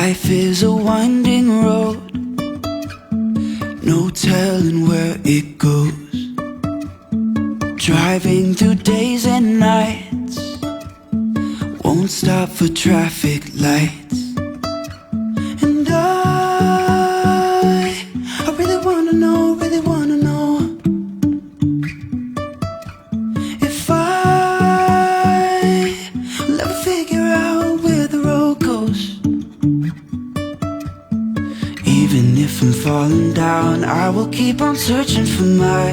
Life is a winding road, no telling where it goes. Driving through days and nights, won't stop for traffic lights. And I really wanna know, if I'll ever figure out where the road goes. Even if I'm falling down, I will keep on searching for my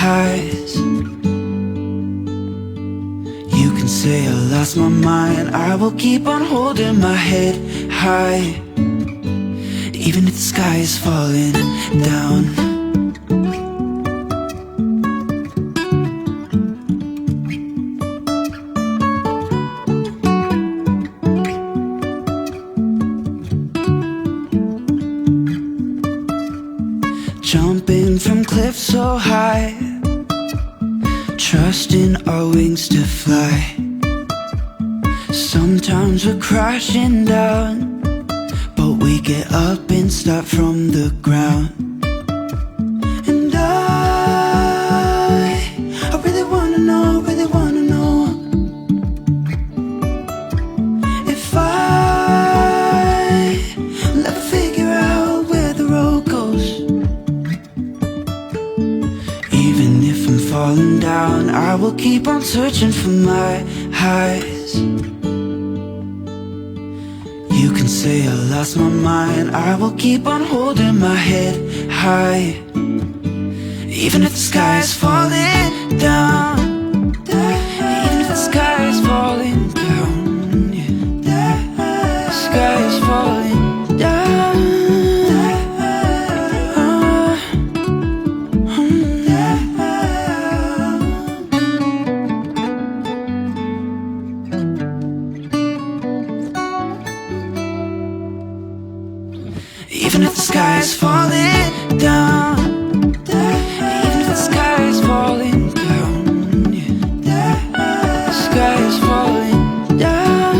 highs. You can say I lost my mind, I will keep on holding my head high. Even if the sky is falling down. Jumping from cliffs so high, trusting our wings to fly. Sometimes we're crashing down, but we get up and start from the ground. And I really wanna know, if I'll ever figure out where the road goes. Even if I'm falling down, I will keep on searching for my highs. You can say I lost my mind, I will keep on holding my head high. Even if the sky is falling down, even if the sky is falling down, yeah. The sky is falling down. Even if the sky is falling down, even if the sky is falling down, yeah. The sky is falling down.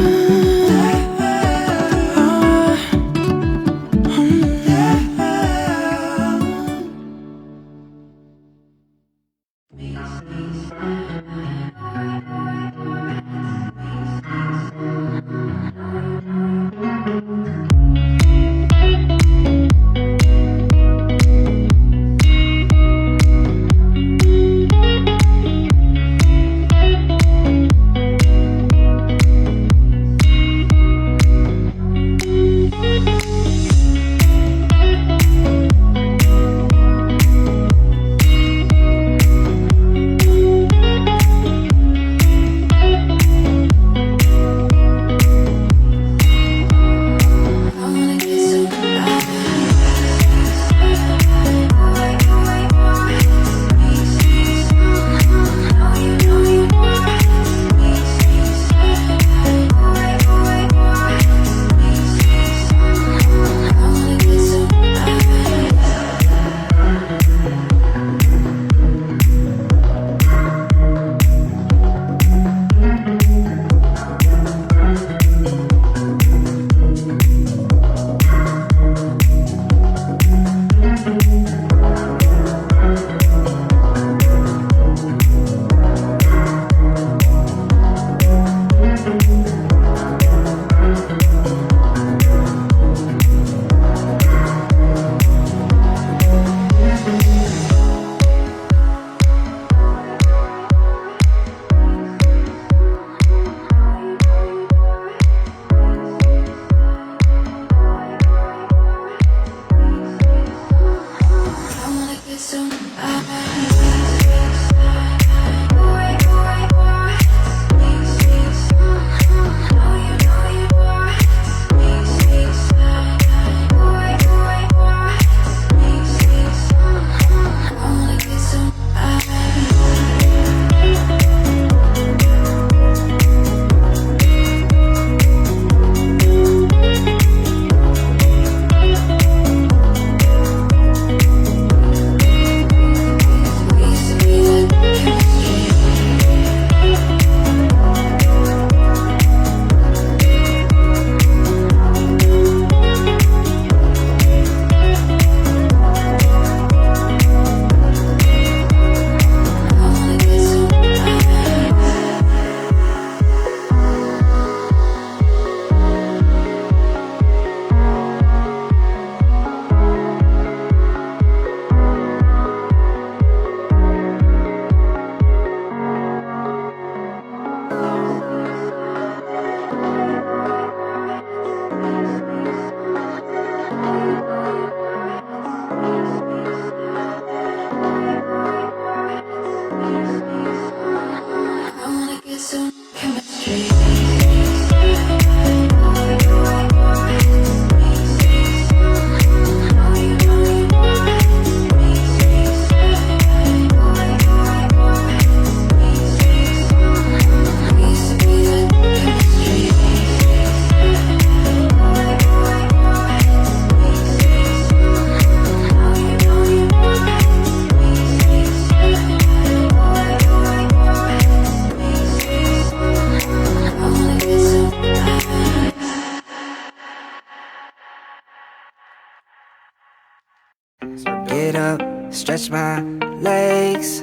get up, stretch my legs.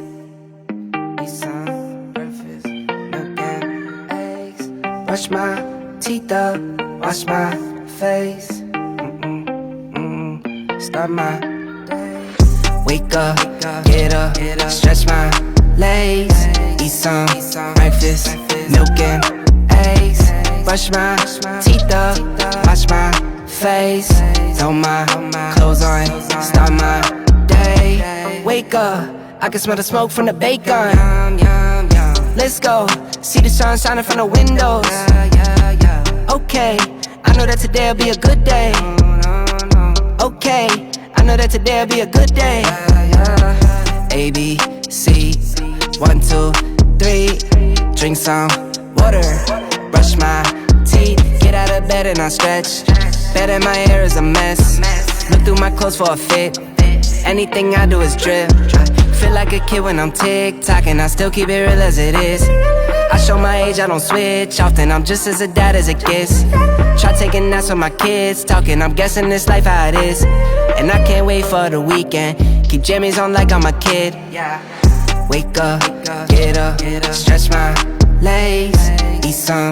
Eat some breakfast, milk and eggs. Brush my teeth up, wash my face. Start my day. Wake up, get up, stretch my legs. Eat some breakfast, milk and eggs. Brush my teeth up, wash my face. Throw my clothes on, start my day. Wake up, I can smell the smoke from the bacon. Let's go, see the sun shining from the windows. Okay, I know that today'll be a good day. Okay, I know that today'll be a good day. A, B, C, 1, 2, 3. Drink some water, brush my teeth, get out of bed and I stretch. Bed in my hair is a mess. Look through my clothes for a fit. Anything I do is drip. Feel like a kid when I'm tick-tocking, I still keep it real as it is. I show my age, I don't switch often, I'm just as a dad as it gets. Try taking naps with my kids, talking, I'm guessing this life how it is. And I can't wait for the weekend, keep jammies on like I'm a kid. Wake up, get up, stretch my legs. Eat some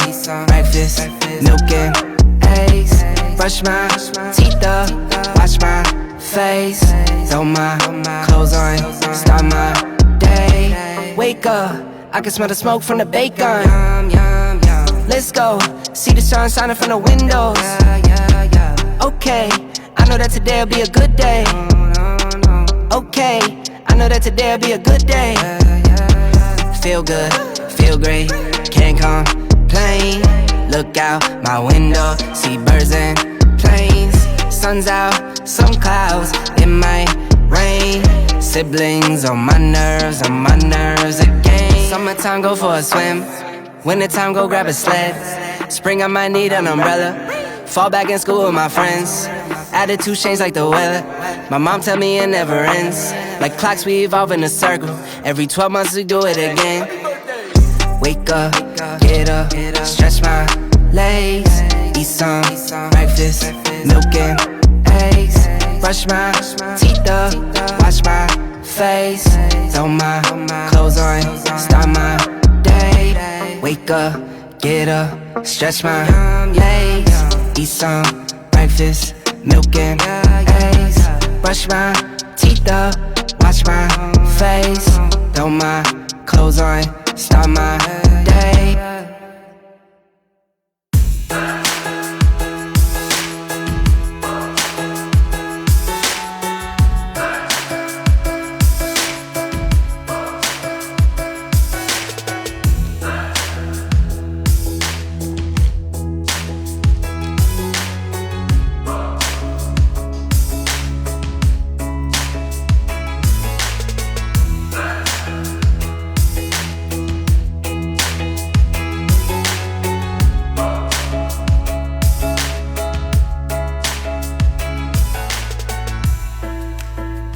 breakfast, milk and eggs. Brush my teeth up, wash my face. Throw my clothes on, start my day. Wake up, I can smell the smoke from the bacon. Let's go, see the sun shining from the windows. Okay, I know that today'll be a good day. Okay, I know that today'll be a good day. Feel good, feel great, can't complain. Look out my window, see birds and planes. Sun's out, some clouds, it might rain. Siblings on my nerves again. Summertime, go for a swim. Wintertime, go grab a sled. Spring, I might need an umbrella. Fall back in school with my friends. Attitude change like the weather. My mom tell me it never ends. Like clocks, we evolve in a circle. Every 12 months we do it again. Wake up, get up, stretch my legs. Eat some breakfast, milk and eggs. Brush my teeth up, wash my face. Throw my clothes on, start my day. Wake up, get up, stretch my legs. Eat some breakfast, milk and eggs. Brush my teeth up, wash my face. Throw my clothes on, start my day.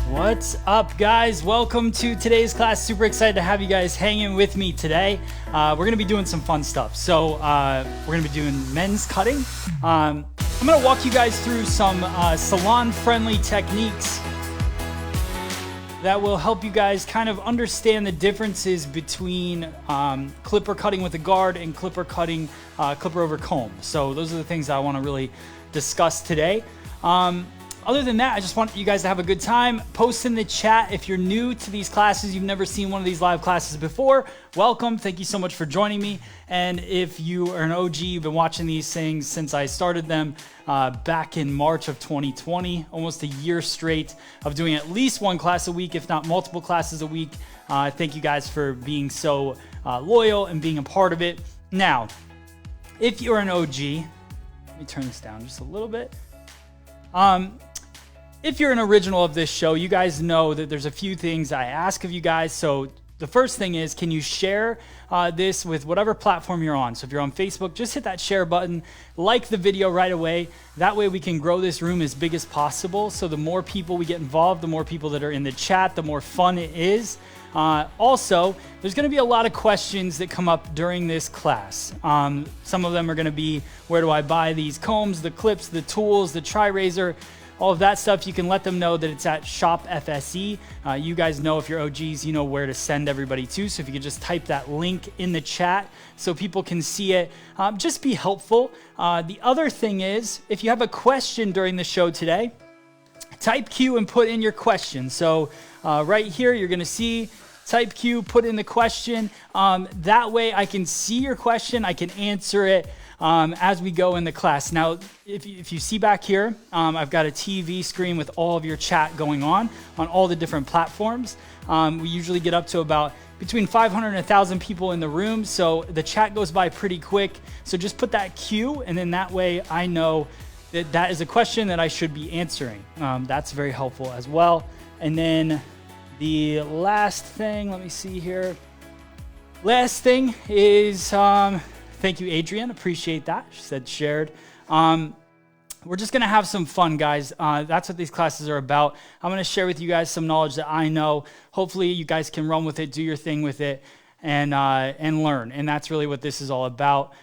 What's up, guys? Welcome to today's class. Super excited to have you guys hanging with me today. We're going to be doing some fun stuff. So we're going to be doing men's cutting. I'm going to walk you guys through some salon-friendly techniques that will help you guys kind of understand the differences between clipper cutting with a guard and clipper cutting clipper over comb. So those are the things that I want to really discuss today. Other than that, I just want you guys to have a good time. Post in the chat if you're new to these classes, you've never seen one of these live classes before. Welcome. Thank you so much for joining me. And if you are an OG, you've been watching these things since I started them back in March of 2020, almost a year straight of doing at least one class a week, if not multiple classes a week. Thank you guys for being so loyal and being a part of it. Now, if you're an OG, let me turn this down just a little bit. If you're an original of this show, you guys know that there's a few things I ask of you guys. So the first thing is, can you share this with whatever platform you're on? So if you're on Facebook, just hit that share button, like the video right away. That way we can grow this room as big as possible. So the more people we get involved, the more people that are in the chat, the more fun it is. Also, there's going to be a lot of questions that come up during this class. Some of them are going to be, where do I buy these combs, the clips, the tools, the tri-razor? all of that stuff. You can let them know that it's at Shop FSE. You guys know, if you're OGs, you know where to send everybody to. So if you could just type that link in the chat so people can see it, just be helpful. The other thing is, if you have a question during the show today, type Q and put in your question. So right here, you're going to see type Q, put in the question. That way I can see your question. I can answer it as we go in the class. Now, if you see back here, I've got a TV screen with all of your chat going on all the different platforms. We usually get up to about between 500 and 1,000 people in the room. So the chat goes by pretty quick. So just put that Q, and then that way I know that is a question that I should be answering. That's very helpful as well. And then the last thing, let me see here. Last thing is, thank you, Adrienne. Appreciate that. She said shared. We're just going to have some fun, guys. That's what these classes are about. I'm going to share with you guys some knowledge that I know. Hopefully you guys can run with it, do your thing with it, and learn. And that's really what this is all about.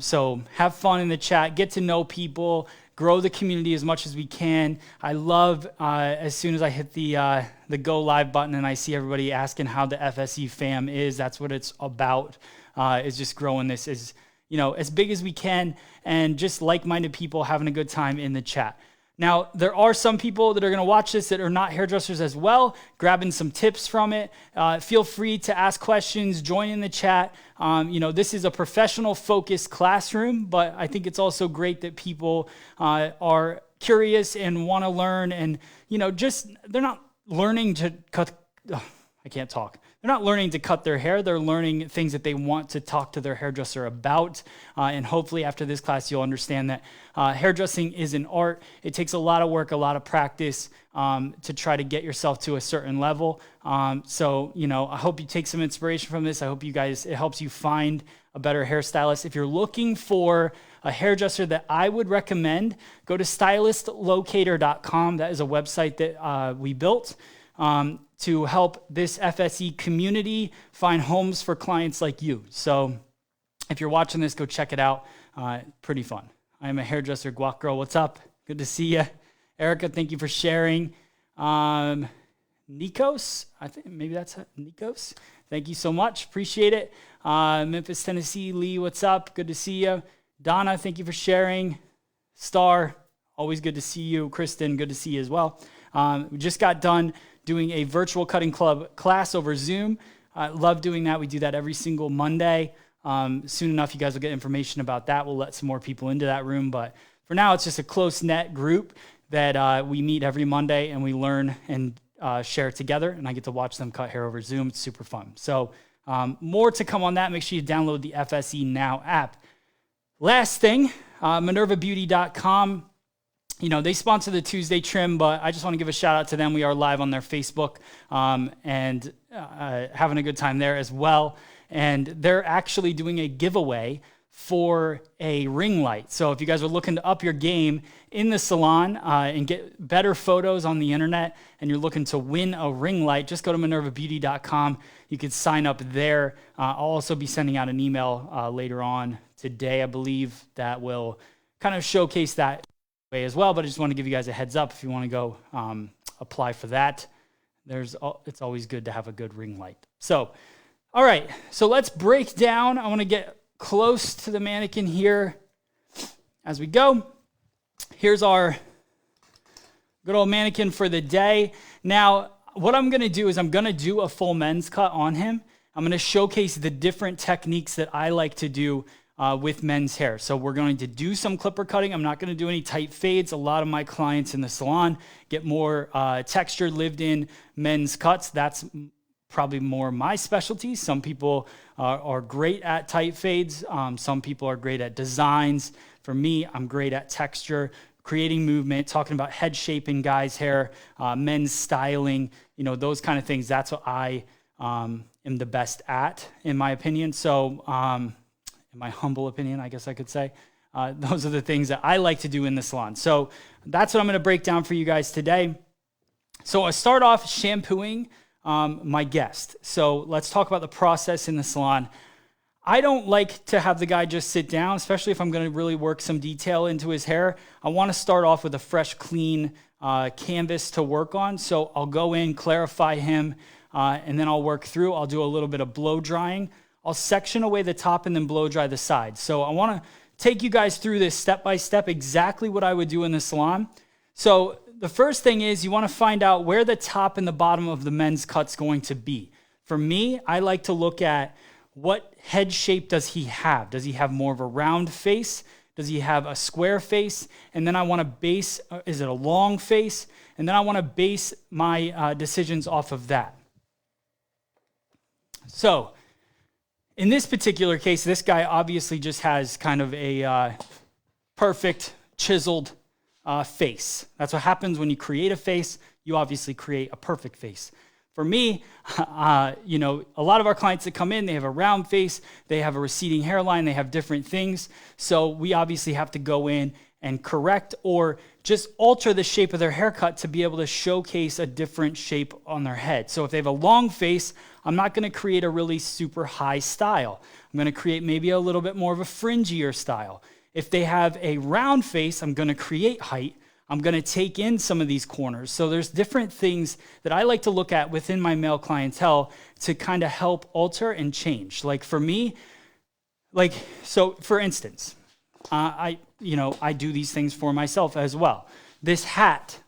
So have fun in the chat, get to know people, grow the community as much as we can. I love as soon as I hit the go live button and I see everybody asking how the FSE fam is. That's what it's about, is just growing this as big as we can, and just like-minded people having a good time in the chat. Now, there are some people that are going to watch this that are not hairdressers as well, grabbing some tips from it. Feel free to ask questions, join in the chat. This is a professional-focused classroom, but I think it's also great that people are curious and want to learn, and, they're not learning to cut. I can't talk. They're not learning to cut their hair. They're learning things that they want to talk to their hairdresser about. And hopefully after this class, you'll understand that hairdressing is an art. It takes a lot of work, a lot of practice to try to get yourself to a certain level. I hope you take some inspiration from this. I hope it helps you find a better hairstylist. If you're looking for a hairdresser that I would recommend, go to stylistlocator.com. That is a website that we built to help this FSE community find homes for clients like you. So if you're watching this, go check it out. Pretty fun. I am a hairdresser. Guac Girl, what's up? Good to see you. Erica, thank you for sharing. Nikos, I think maybe that's it. Nikos. Thank you so much. Appreciate it. Memphis, Tennessee. Lee, what's up? Good to see you. Donna, thank you for sharing. Star, always good to see you. Kristen, good to see you as well. We just got done doing a virtual cutting club class over Zoom. I love doing that. We do that every single Monday. Soon enough, you guys will get information about that. We'll let some more people into that room. But for now, it's just a close-knit group that we meet every Monday, and we learn and share together. And I get to watch them cut hair over Zoom. It's super fun. So more to come on that. Make sure you download the FSE Now app. Last thing, MinervaBeauty.com. They sponsor the Tuesday trim, but I just want to give a shout out to them. We are live on their Facebook and having a good time there as well. And they're actually doing a giveaway for a ring light. So if you guys are looking to up your game in the salon and get better photos on the internet, and you're looking to win a ring light, just go to MinervaBeauty.com. You can sign up there. I'll also be sending out an email later on today, I believe, that will kind of showcase that way as well. But I just want to give you guys a heads up if you want to go apply for that. It's always good to have a good ring light. So, all right, so let's break down. I want to get close to the mannequin here as we go. Here's our good old mannequin for the day. Now, what I'm going to do is I'm going to do a full men's cut on him. I'm going to showcase the different techniques that I like to do with men's hair. So we're going to do some clipper cutting. I'm not going to do any tight fades. A lot of my clients in the salon get more textured, lived-in men's cuts. That's probably more my specialty. Some people are great at tight fades. Some people are great at designs. For me, I'm great at texture, creating movement, talking about head shape in guys' hair, men's styling, those kind of things. That's what I am the best at, in my opinion. So, in my humble opinion, I guess I could say, those are the things that I like to do in the salon. So that's what I'm going to break down for you guys today. So I start off shampooing my guest. So let's talk about the process in the salon. I don't like to have the guy just sit down, especially if I'm going to really work some detail into his hair. I want to start off with a fresh, clean canvas to work on. So I'll go in, clarify him, and then I'll work through. I'll do a little bit of blow drying. I'll section away the top and then blow dry the sides. So I want to take you guys through this step by step, exactly what I would do in the salon. So the first thing is you want to find out where the top and the bottom of the men's cut's going to be. For me, I like to look at what head shape does he have? Does he have more of a round face? Does he have a square face? And then I want to base, is it a long face? And then I want to base my decisions off of that. So in this particular case, this guy obviously just has kind of a perfect chiseled face. That's what happens when you create a face. You obviously create a perfect face. For me, a lot of our clients that come in, they have a round face, they have a receding hairline, they have different things. So we obviously have to go in and correct or just alter the shape of their haircut to be able to showcase a different shape on their head. So if they have a long face, I'm not going to create a really super high style. I'm going to create maybe a little bit more of a fringier style. If they have a round face, I'm going to create height. I'm going to take in some of these corners. So there's different things that I like to look at within my male clientele to kind of help alter and change. Like for me, so for instance, I do these things for myself as well. This hat,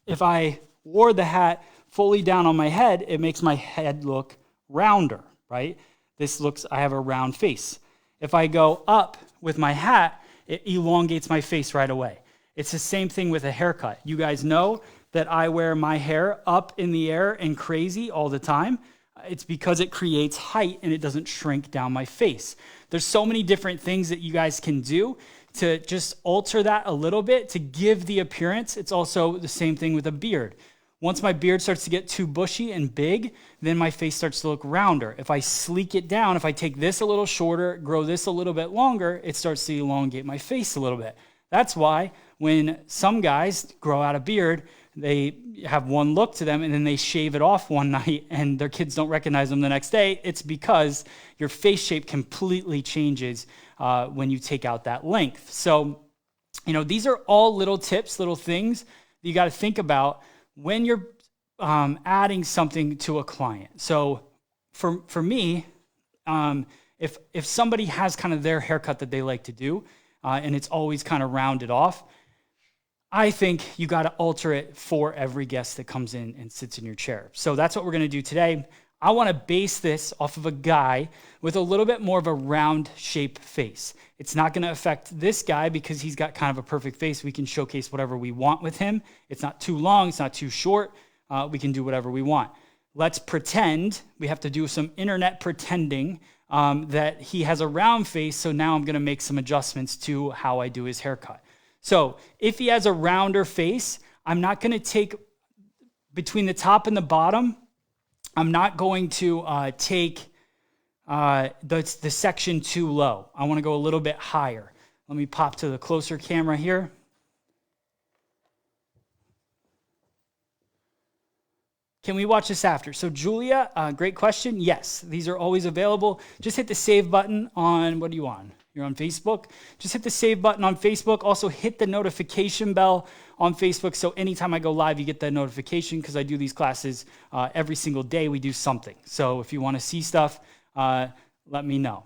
if I wore the hat fully down on my head, it makes my head look rounder, right? I have a round face. If I go up with my hat, it elongates my face right away. It's the same thing with a haircut. You guys know that I wear my hair up in the air and crazy all the time. It's because it creates height and it doesn't shrink down my face. There's so many different things that you guys can do to just alter that a little bit to give the appearance. It's also the same thing with a beard. Once my beard starts to get too bushy and big, then my face starts to look rounder. If I sleek it down, if I take this a little shorter, grow this a little bit longer, it starts to elongate my face a little bit. That's why when some guys grow out a beard, they have one look to them and then they shave it off one night and their kids don't recognize them the next day. It's because your face shape completely changes when you take out that length. So, these are all little tips, little things that you got to think about when you're adding something to a client. So for me, if somebody has kind of their haircut that they like to do, and it's always kind of rounded off, I think you got to alter it for every guest that comes in and sits in your chair. So that's what we're going to do today. I want to base this off of a guy with a little bit more of a round shape face. It's not going to affect this guy because he's got kind of a perfect face. We can showcase whatever we want with him. It's not too long. It's not too short. We can do whatever we want. Let's pretend. We have to do some internet pretending that he has a round face. So now I'm going to make some adjustments to how I do his haircut. So if he has a rounder face, I'm not going to take between the top and the bottom. I'm not going to take the section too low. I want to go a little bit higher. Let me pop to the closer camera here. Can we watch this after? So Julia, great question. Yes, these are always available. Just hit the save button on, what are you on? You're on Facebook. Just hit the save button on Facebook. Also hit the notification bell on Facebook. So anytime I go live, you get that notification because I do these classes every single day. We do something. So if you want to see stuff, let me know.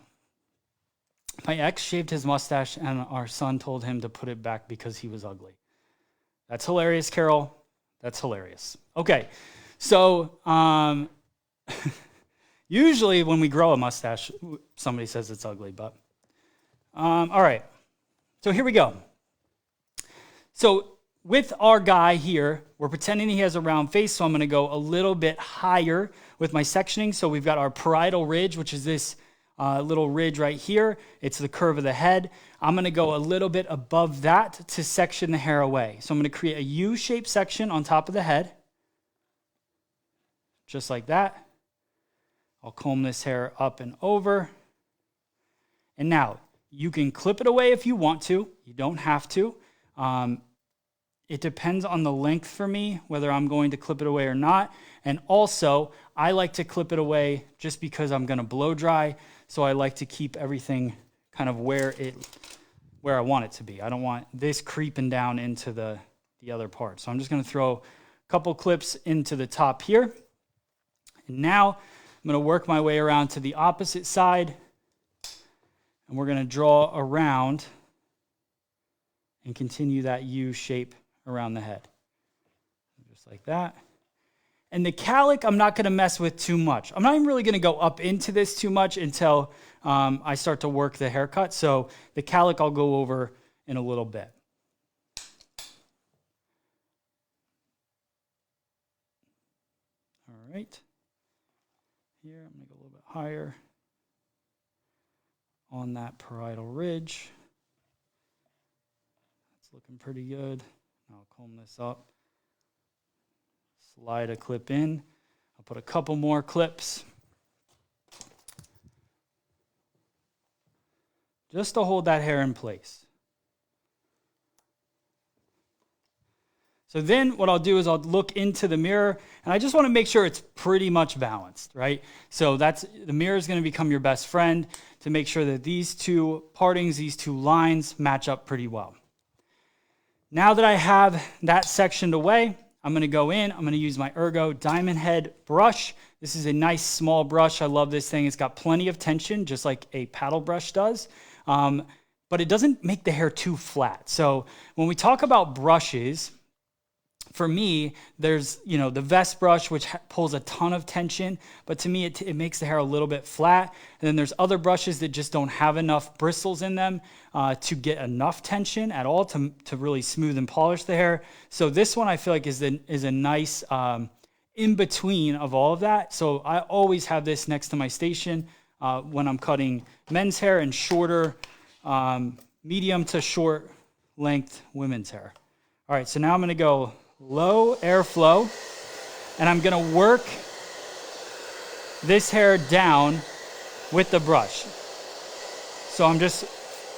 My ex shaved his mustache and our son told him to put it back because he was ugly. That's hilarious, Carol. That's hilarious. Okay. So usually when we grow a mustache, somebody says it's ugly, but all right. So here we go. So with our guy here, we're pretending he has a round face, so I'm going to go a little bit higher with my sectioning. So we've got our parietal ridge, which is this little ridge right here. It's the curve of the head. I'm going to go a little bit above that to section the hair away. So I'm going to create a U-shaped section on top of the head. Just like that. I'll comb this hair up and over. And now, you can clip it away if you want to. You don't have to. It depends on the length for me, whether I'm going to clip it away or not. And also, I like to clip it away just because I'm going to blow dry. So I like to keep everything kind of where I want it to be. I don't want this creeping down into the the other part. So I'm just going to throw a couple clips into the top here. And now I'm going to work my way around to the opposite side, and we're going to draw around and continue that U shape around the head. Just like that. And the cowlick, I'm not going to mess with too much. I'm not even really going to go up into this too much until I start to work the haircut. So the cowlick I'll go over in a little bit. All right. Here, I'm going to go a little bit higher on that parietal ridge. That's looking pretty good. I'll comb this up. Slide a clip in. I'll put a couple more clips just to hold that hair in place. So then what I'll do is I'll look into the mirror, and I just want to make sure it's pretty much balanced, right? So the mirror is going to become your best friend to make sure that these two partings, these two lines match up pretty well. Now that I have that sectioned away, I'm going to go in. I'm going to use my Ergo Diamond Head brush. This is a nice small brush. I love this thing. It's got plenty of tension, just like a paddle brush does. But it doesn't make the hair too flat. So when we talk about brushes, for me, there's, the vest brush, which pulls a ton of tension, but to me, it makes the hair a little bit flat. And then there's other brushes that just don't have enough bristles in them to get enough tension at all to really smooth and polish the hair. So this one I feel like is a nice in between of all of that. So I always have this next to my station when I'm cutting men's hair and shorter, medium to short length women's hair. All right, so now I'm going to go low airflow, and I'm going to work this hair down with the brush. So I'm just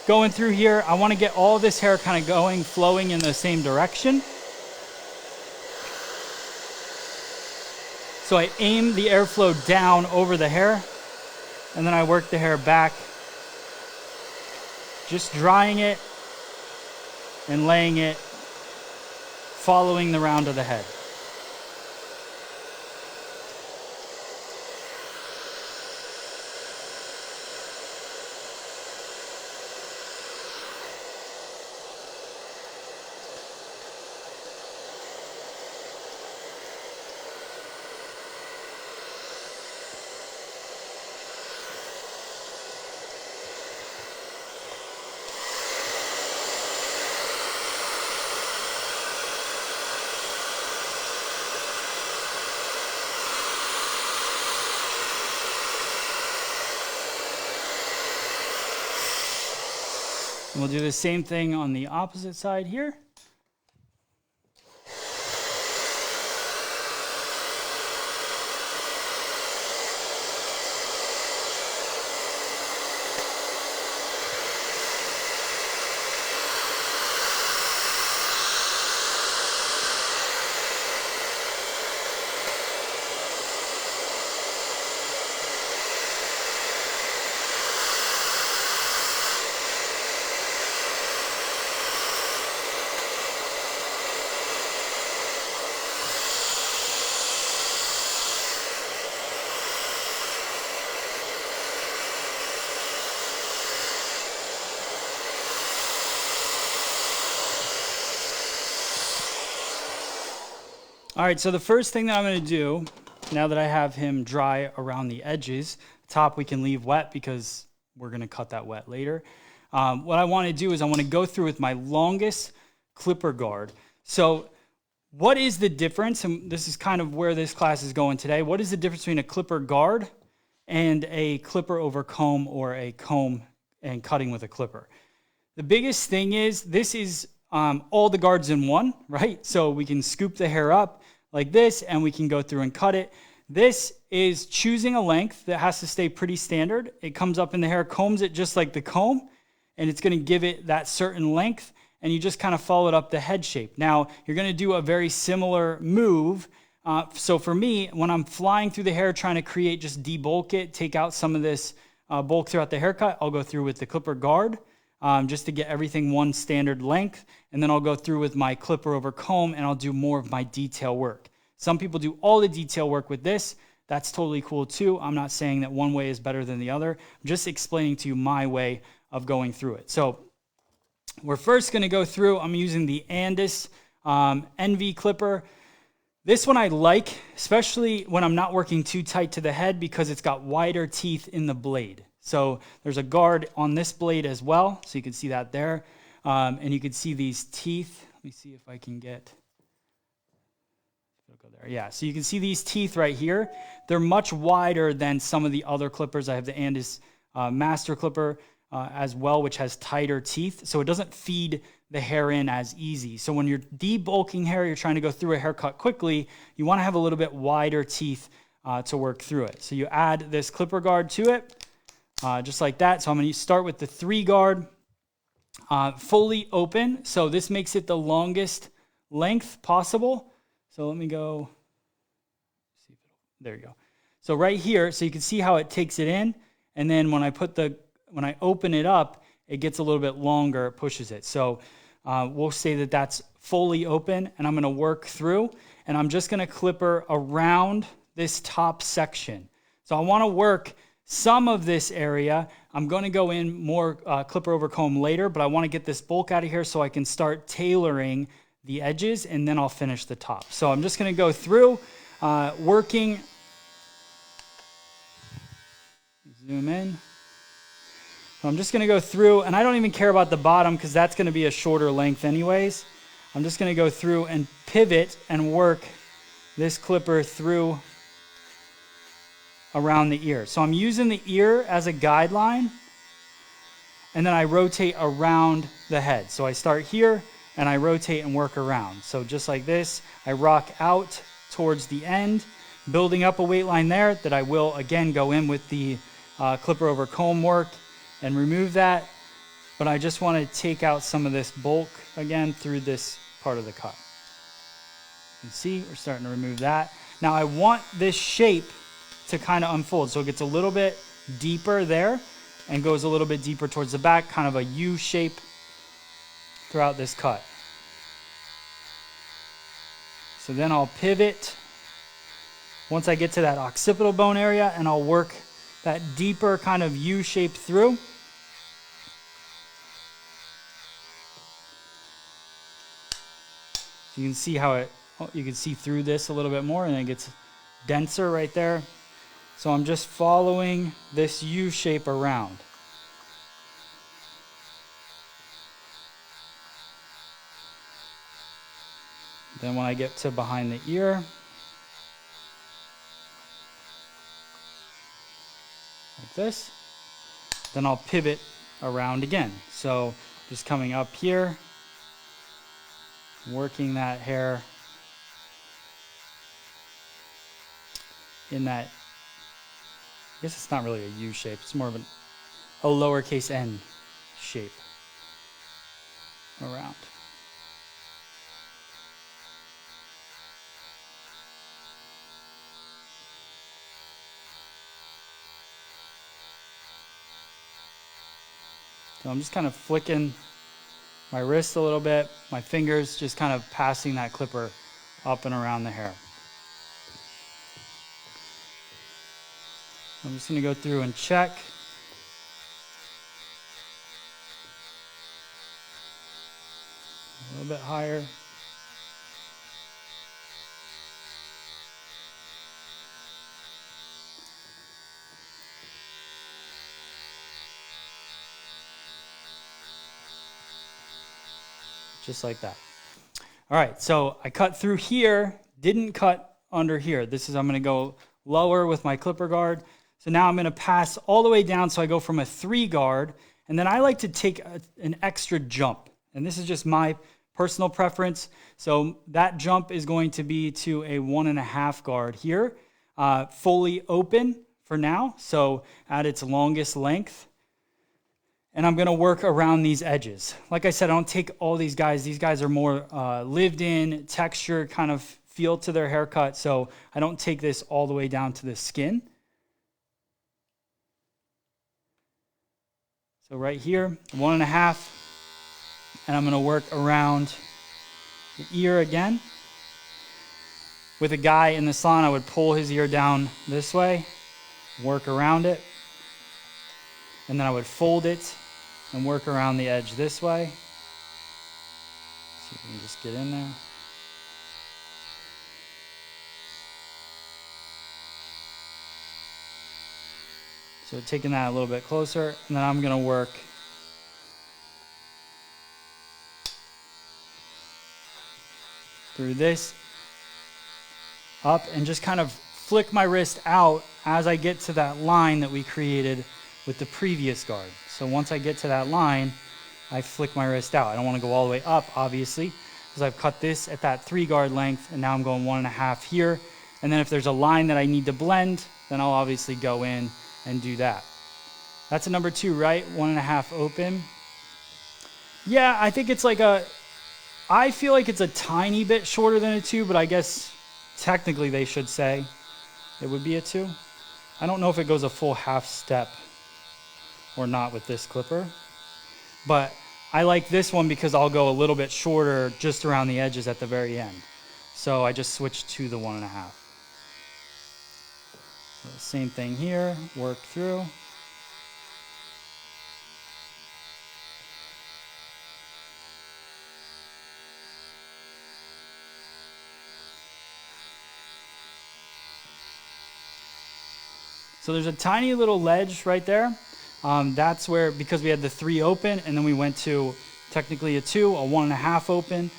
going through here. I want to get all this hair kind of flowing in the same direction. So I aim the airflow down over the hair, and then I work the hair back, just drying it and laying it, following the round of the head. And we'll do the same thing on the opposite side here. All right, so the first thing that I'm going to do, now that I have him dry around the edges, top we can leave wet because we're going to cut that wet later. What I want to do is I want to go through with my longest clipper guard. So what is the difference, and this is kind of where this class is going today, what is the difference between a clipper guard and a clipper over comb, or a comb and cutting with a clipper? The biggest thing is this is all the guards in one, right? So we can scoop the hair up like this, and we can go through and cut it. This is choosing a length that has to stay pretty standard. It comes up in the hair, combs it just like the comb, and it's going to give it that certain length, and you just kind of follow it up the head shape. Now, you're going to do a very similar move. So for me, when I'm flying through the hair trying to create, just debulk it, take out some of this bulk throughout the haircut, I'll go through with the clipper guard. just to get everything one standard length. And then I'll go through with my clipper over comb and I'll do more of my detail work. Some people do all the detail work with this. That's totally cool too. I'm not saying that one way is better than the other. I'm just explaining to you my way of going through it. So we're first going to go through, I'm using the Andis NV clipper. This one I like, especially when I'm not working too tight to the head because it's got wider teeth in the blade. So there's a guard on this blade as well. So you can see that there. And you can see these teeth. Let me see if I can get, go there. Yeah, so you can see these teeth right here. They're much wider than some of the other clippers. I have the Andis Master Clipper as well, which has tighter teeth. So it doesn't feed the hair in as easy. So when you're debulking hair, you're trying to go through a haircut quickly, you want to have a little bit wider teeth to work through it. So you add this clipper guard to it, just like that. So I'm going to start with the 3 guard, fully open. So this makes it the longest length possible. So let me go, see if there you go. So right here, so you can see how it takes it in. And then when I open it up, it gets a little bit longer, it pushes it. So we'll say that that's fully open, and I'm going to work through, and I'm just going to clipper around this top section. So I want to work some of this area. I'm going to go in more clipper over comb later, but I want to get this bulk out of here so I can start tailoring the edges, and then I'll finish the top. So I'm just going to go through working. Zoom in. So I'm just going to go through, and I don't even care about the bottom because that's going to be a shorter length anyways. I'm just going to go through and pivot and work this clipper through around the ear. So I'm using the ear as a guideline, and then I rotate around the head. So I start here, and I rotate and work around. So just like this, I rock out towards the end, building up a weight line there that I will, again, go in with the clipper over comb work and remove that, but I just want to take out some of this bulk again through this part of the cut. You can see we're starting to remove that. Now I want this shape to kind of unfold, so it gets a little bit deeper there and goes a little bit deeper towards the back, kind of a U shape throughout this cut. So then I'll pivot once I get to that occipital bone area, and I'll work that deeper kind of U shape through. You can see how you can see through this a little bit more, and it gets denser right there. So I'm just following this U shape around. Then when I get to behind the ear, like this, then I'll pivot around again. So just coming up here, working that hair in that, I guess it's not really a U shape, it's more of a lowercase n shape around. So I'm just kind of flicking my wrist a little bit, my fingers just kind of passing that clipper up and around the hair. I'm just going to go through and check. A little bit higher. Just like that. All right, so I cut through here, didn't cut under here. This is, I'm going to go lower with my clipper guard. So now I'm going to pass all the way down, so I go from a 3 guard, and then I like to take an extra jump. And this is just my personal preference. So that jump is going to be to a 1.5 guard here, fully open for now, so at its longest length. And I'm going to work around these edges. Like I said, I don't take all these guys. These guys are more lived in, texture kind of feel to their haircut, so I don't take this all the way down to the skin. So right here, 1.5, and I'm gonna work around the ear again. With a guy in the salon, I would pull his ear down this way, work around it, and then I would fold it and work around the edge this way. See if we can just get in there. So taking that a little bit closer, and then I'm gonna work through this, up, and just kind of flick my wrist out as I get to that line that we created with the previous guard. So once I get to that line, I flick my wrist out. I don't want to go all the way up, obviously, because I've cut this at that 3 guard length, and now I'm going 1.5 here. And then if there's a line that I need to blend, then I'll obviously go in and do that. That's a number 2, right? 1.5 open. Yeah, I think it's like I feel like it's a tiny bit shorter than a 2, but I guess technically they should say it would be a 2. I don't know if it goes a full half step or not with this clipper, but I like this one because I'll go a little bit shorter just around the edges at the very end. So I just switched to the 1.5. So same thing here, work through. So there's a tiny little ledge right there. That's where, because we had the 3 open and then we went to technically a 2, a 1.5 open,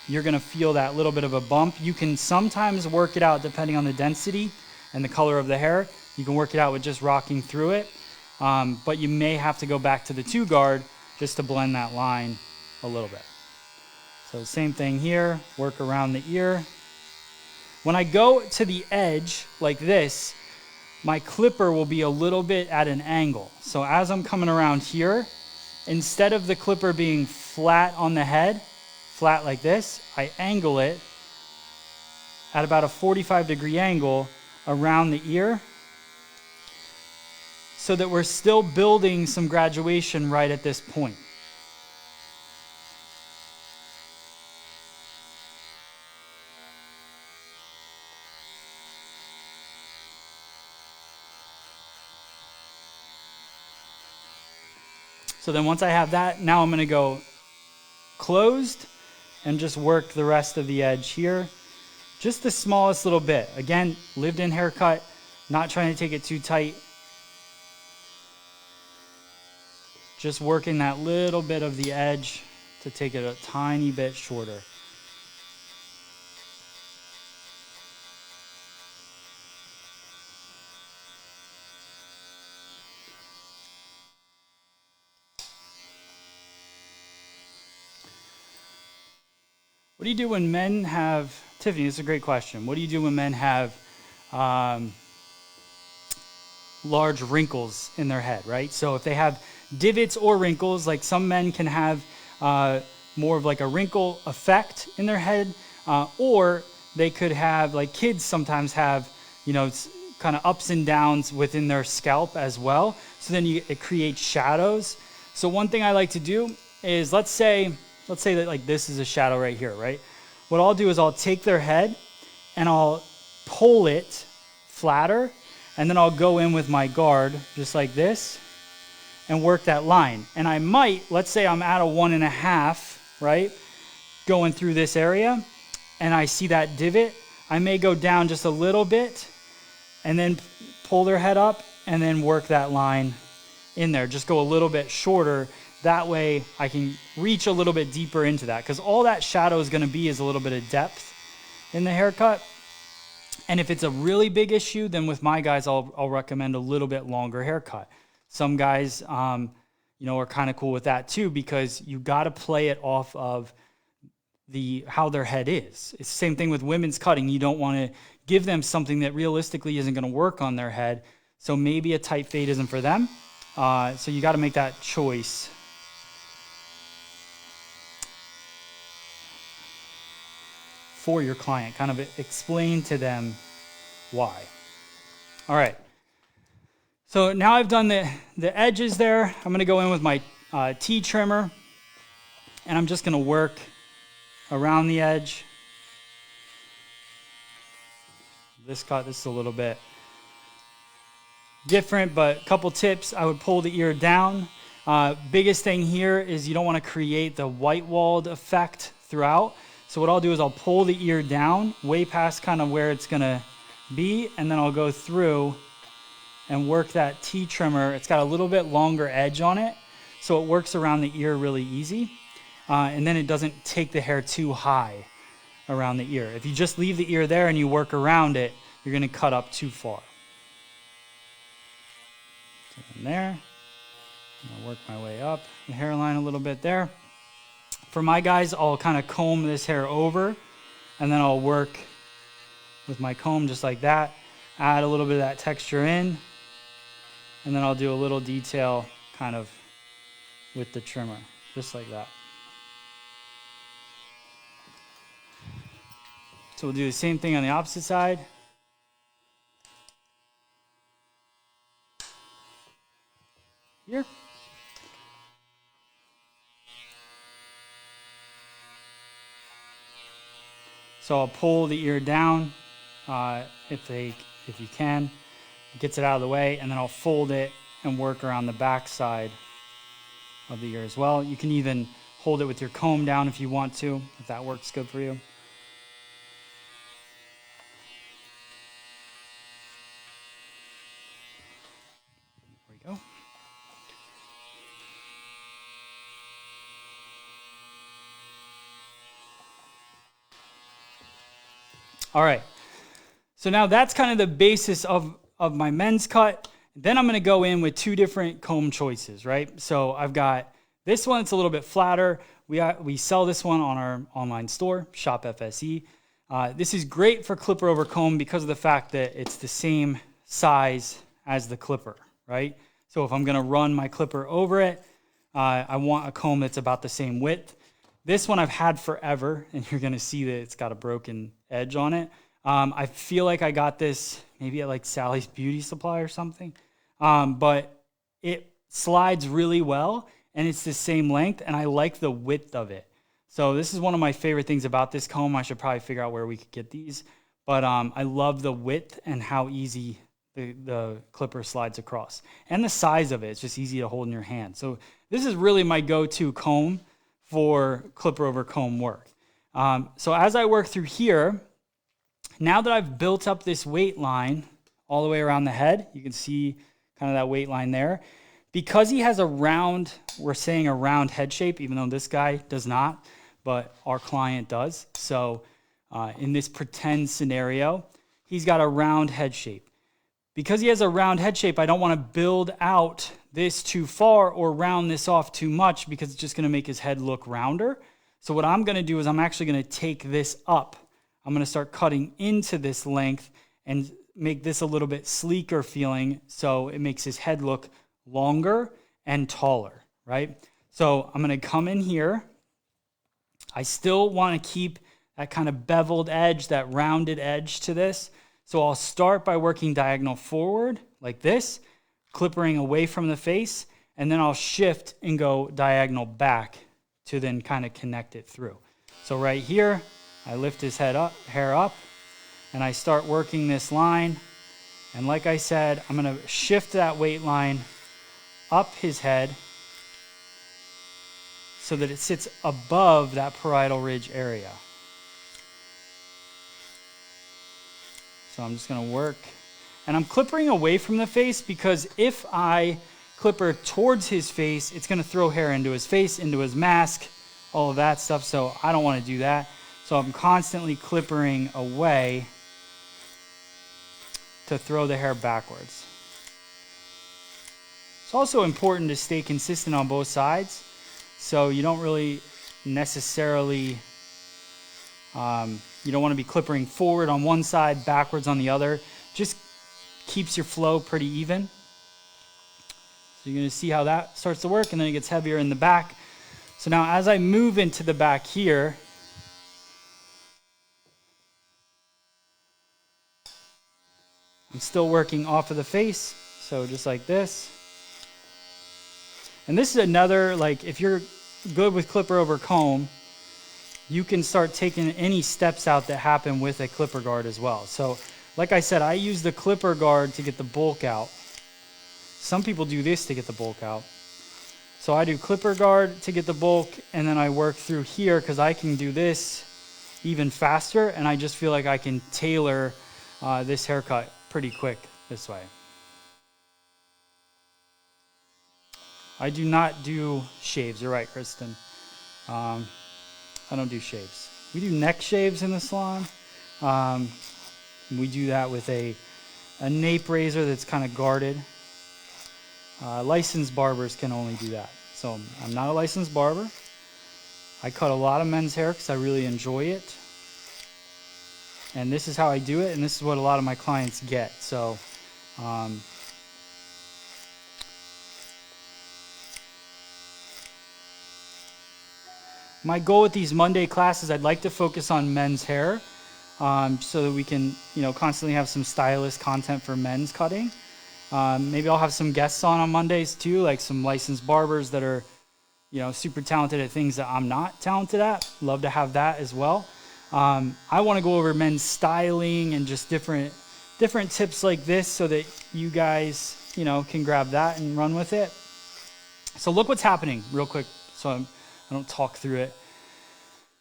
you're gonna feel that little bit of a bump. You can sometimes work it out depending on the density and the color of the hair. You can work it out with just rocking through it, but you may have to go back to the 2 guard just to blend that line a little bit. So same thing here, work around the ear. When I go to the edge like this, my clipper will be a little bit at an angle. So as I'm coming around here, instead of the clipper being flat on the head, flat like this, I angle it at about a 45-degree angle around the ear so that we're still building some graduation right at this point. So then once I have that, now I'm gonna go closed and just work the rest of the edge here. Just the smallest little bit. Again, lived-in haircut, not trying to take it too tight. Just working that little bit of the edge to take it a tiny bit shorter. What do you do when men have, Tiffany, this is a great question. What do you do when men have large wrinkles in their head, right? So if they have divots or wrinkles, like some men can have more of like a wrinkle effect in their head, or they could have, like kids sometimes have, you know, kind of ups and downs within their scalp as well. So then it creates shadows. So one thing I like to do is, let's say that like this is a shadow right here, right? What I'll do is I'll take their head and I'll pull it flatter, and then I'll go in with my guard just like this and work that line. And I might, let's say I'm at a 1.5, right? Going through this area and I see that divot, I may go down just a little bit and then pull their head up and then work that line in there. Just go a little bit shorter. That way I can reach a little bit deeper into that, because all that shadow is going to be is a little bit of depth in the haircut. And if it's a really big issue, then with my guys, I'll recommend a little bit longer haircut. Some guys, you know, are kind of cool with that too, because you got to play it off of how their head is. It's the same thing with women's cutting. You don't want to give them something that realistically isn't going to work on their head. So maybe a tight fade isn't for them. So you got to make that choice. For your client, kind of explain to them why. All right. So now I've done the edges there. I'm gonna go in with my T trimmer, and I'm just gonna work around the edge. This is a little bit different, but a couple tips. I would pull the ear down. Biggest thing here is you don't want to create the white walled effect throughout. So what I'll do is I'll pull the ear down way past kind of where it's gonna be, and then I'll go through and work that T trimmer. It's got a little bit longer edge on it, so it works around the ear really easy. And then it doesn't take the hair too high around the ear. If you just leave the ear there and you work around it, you're gonna cut up too far. So in there, I'll work my way up the hairline a little bit there. For my guys, I'll kind of comb this hair over, and then I'll work with my comb just like that, add a little bit of that texture in, and then I'll do a little detail kind of with the trimmer, just like that. So we'll do the same thing on the opposite side. Here. So I'll pull the ear down if you can. It gets it out of the way, and then I'll fold it and work around the back side of the ear as well. You can even hold it with your comb down if you want to, if that works good for you. There we go. All right, so now that's kind of the basis of my men's cut. Then I'm gonna go in with two different comb choices, right? So I've got this one, it's a little bit flatter. We sell this one on our online store, Shop FSE. This is great for clipper over comb because of the fact that it's the same size as the clipper, right? So if I'm gonna run my clipper over it, I want a comb that's about the same width. This one I've had forever, and you're gonna see that it's got a broken edge on it. I feel like I got this maybe at like Sally's Beauty Supply or something, but it slides really well, and it's the same length, and I like the width of it. So this is one of my favorite things about this comb. I should probably figure out where we could get these, but I love the width and how easy the clipper slides across, and the size of it. It's just easy to hold in your hand. So this is really my go-to comb for clipper over comb work. So as I work through here, now that I've built up this weight line all the way around the head, you can see kind of that weight line there. Because he has a round, we're saying a round head shape, even though this guy does not, but our client does. So in this pretend scenario, he's got a round head shape. Because he has a round head shape, I don't want to build out this too far or round this off too much, because it's just going to make his head look rounder. So what I'm going to do is I'm actually going to take this up. I'm going to start cutting into this length and make this a little bit sleeker feeling, so it makes his head look longer and taller, right? So I'm going to come in here. I still want to keep that kind of beveled edge, that rounded edge to this. So I'll start by working diagonal forward like this, clippering away from the face, and then I'll shift and go diagonal back to then kind of connect it through. So right here, I lift his hair up, and I start working this line. And like I said, I'm going to shift that weight line up his head so that it sits above that parietal ridge area. So I'm just going to work, and I'm clippering away from the face, because if I clipper towards his face, it's going to throw hair into his face, into his mask, all of that stuff. So I don't want to do that. So I'm constantly clippering away to throw the hair backwards. It's also important to stay consistent on both sides, so you don't really necessarily you don't want to be clippering forward on one side, backwards on the other. Just keeps your flow pretty even. So you're going to see how that starts to work, and then it gets heavier in the back. So now as I move into the back here, I'm still working off of the face. So just like this. And this is another, like, if you're good with clipper over comb, you can start taking any steps out that happen with a clipper guard as well. So like I said, I use the clipper guard to get the bulk out. Some people do this to get the bulk out. So I do clipper guard to get the bulk, and then I work through here because I can do this even faster, and I just feel like I can tailor this haircut pretty quick this way. I do not do shaves. You're right, Kristen. I don't do shaves. We do neck shaves in the salon. We do that with a nape razor that's kind of guarded. Licensed barbers can only do that. So I'm not a licensed barber. I cut a lot of men's hair because I really enjoy it. And this is how I do it, and this is what a lot of my clients get. So my goal with these Monday classes, I'd like to focus on men's hair so that we can, constantly have some stylist content for men's cutting. Maybe I'll have some guests on Mondays too, like some licensed barbers that are, super talented at things that I'm not talented at. Love to have that as well. I want to go over men's styling and just different tips like this so that you guys, can grab that and run with it. So look what's happening real quick so I don't talk through it.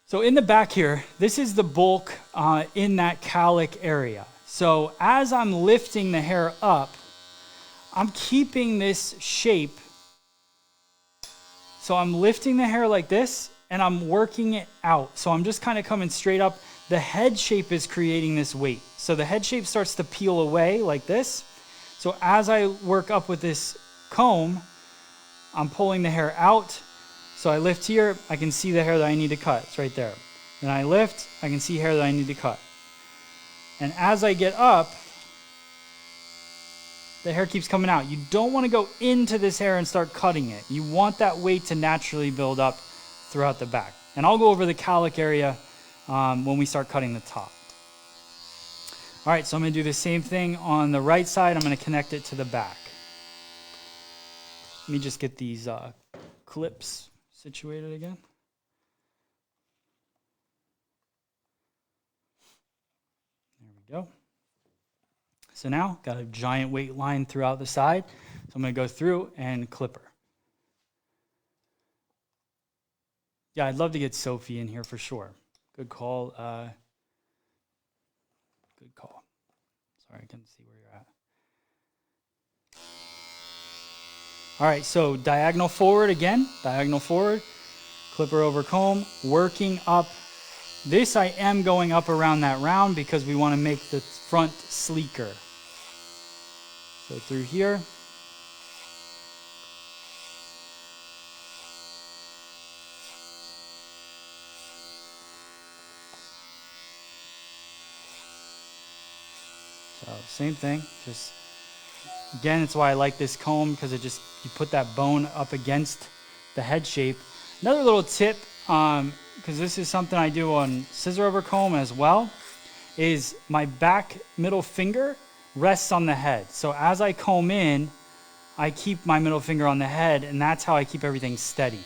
So in the back here, this is the bulk in that cowlick area. So as I'm lifting the hair up, I'm keeping this shape. So I'm lifting the hair like this, and I'm working it out. So I'm just kind of coming straight up. The head shape is creating this weight. So the head shape starts to peel away like this. So as I work up with this comb, I'm pulling the hair out. So I lift here, I can see the hair that I need to cut. It's right there. Then I lift, I can see hair that I need to cut. And as I get up, the hair keeps coming out. You don't want to go into this hair and start cutting it. You want that weight to naturally build up throughout the back. And I'll go over the cowlick area when we start cutting the top. All right, so I'm going to do the same thing on the right side. I'm going to connect it to the back. Let me just get these clips situated again. There we go. So now, got a giant weight line throughout the side. So I'm going to go through and clipper. Yeah, I'd love to get Sophie in here for sure. Good call. Good call. Sorry, I couldn't see where you're at. All right, so diagonal forward again. Diagonal forward. Clipper over comb. Working up. This I am going up around that round because we want to make the front sleeker. So through here. So same thing, just again, it's why I like this comb because it just, you put that bone up against the head shape. Another little tip, because this is something I do on scissor over comb as well, is my back middle finger rests on the head. So as I comb in, I keep my middle finger on the head, and that's how I keep everything steady.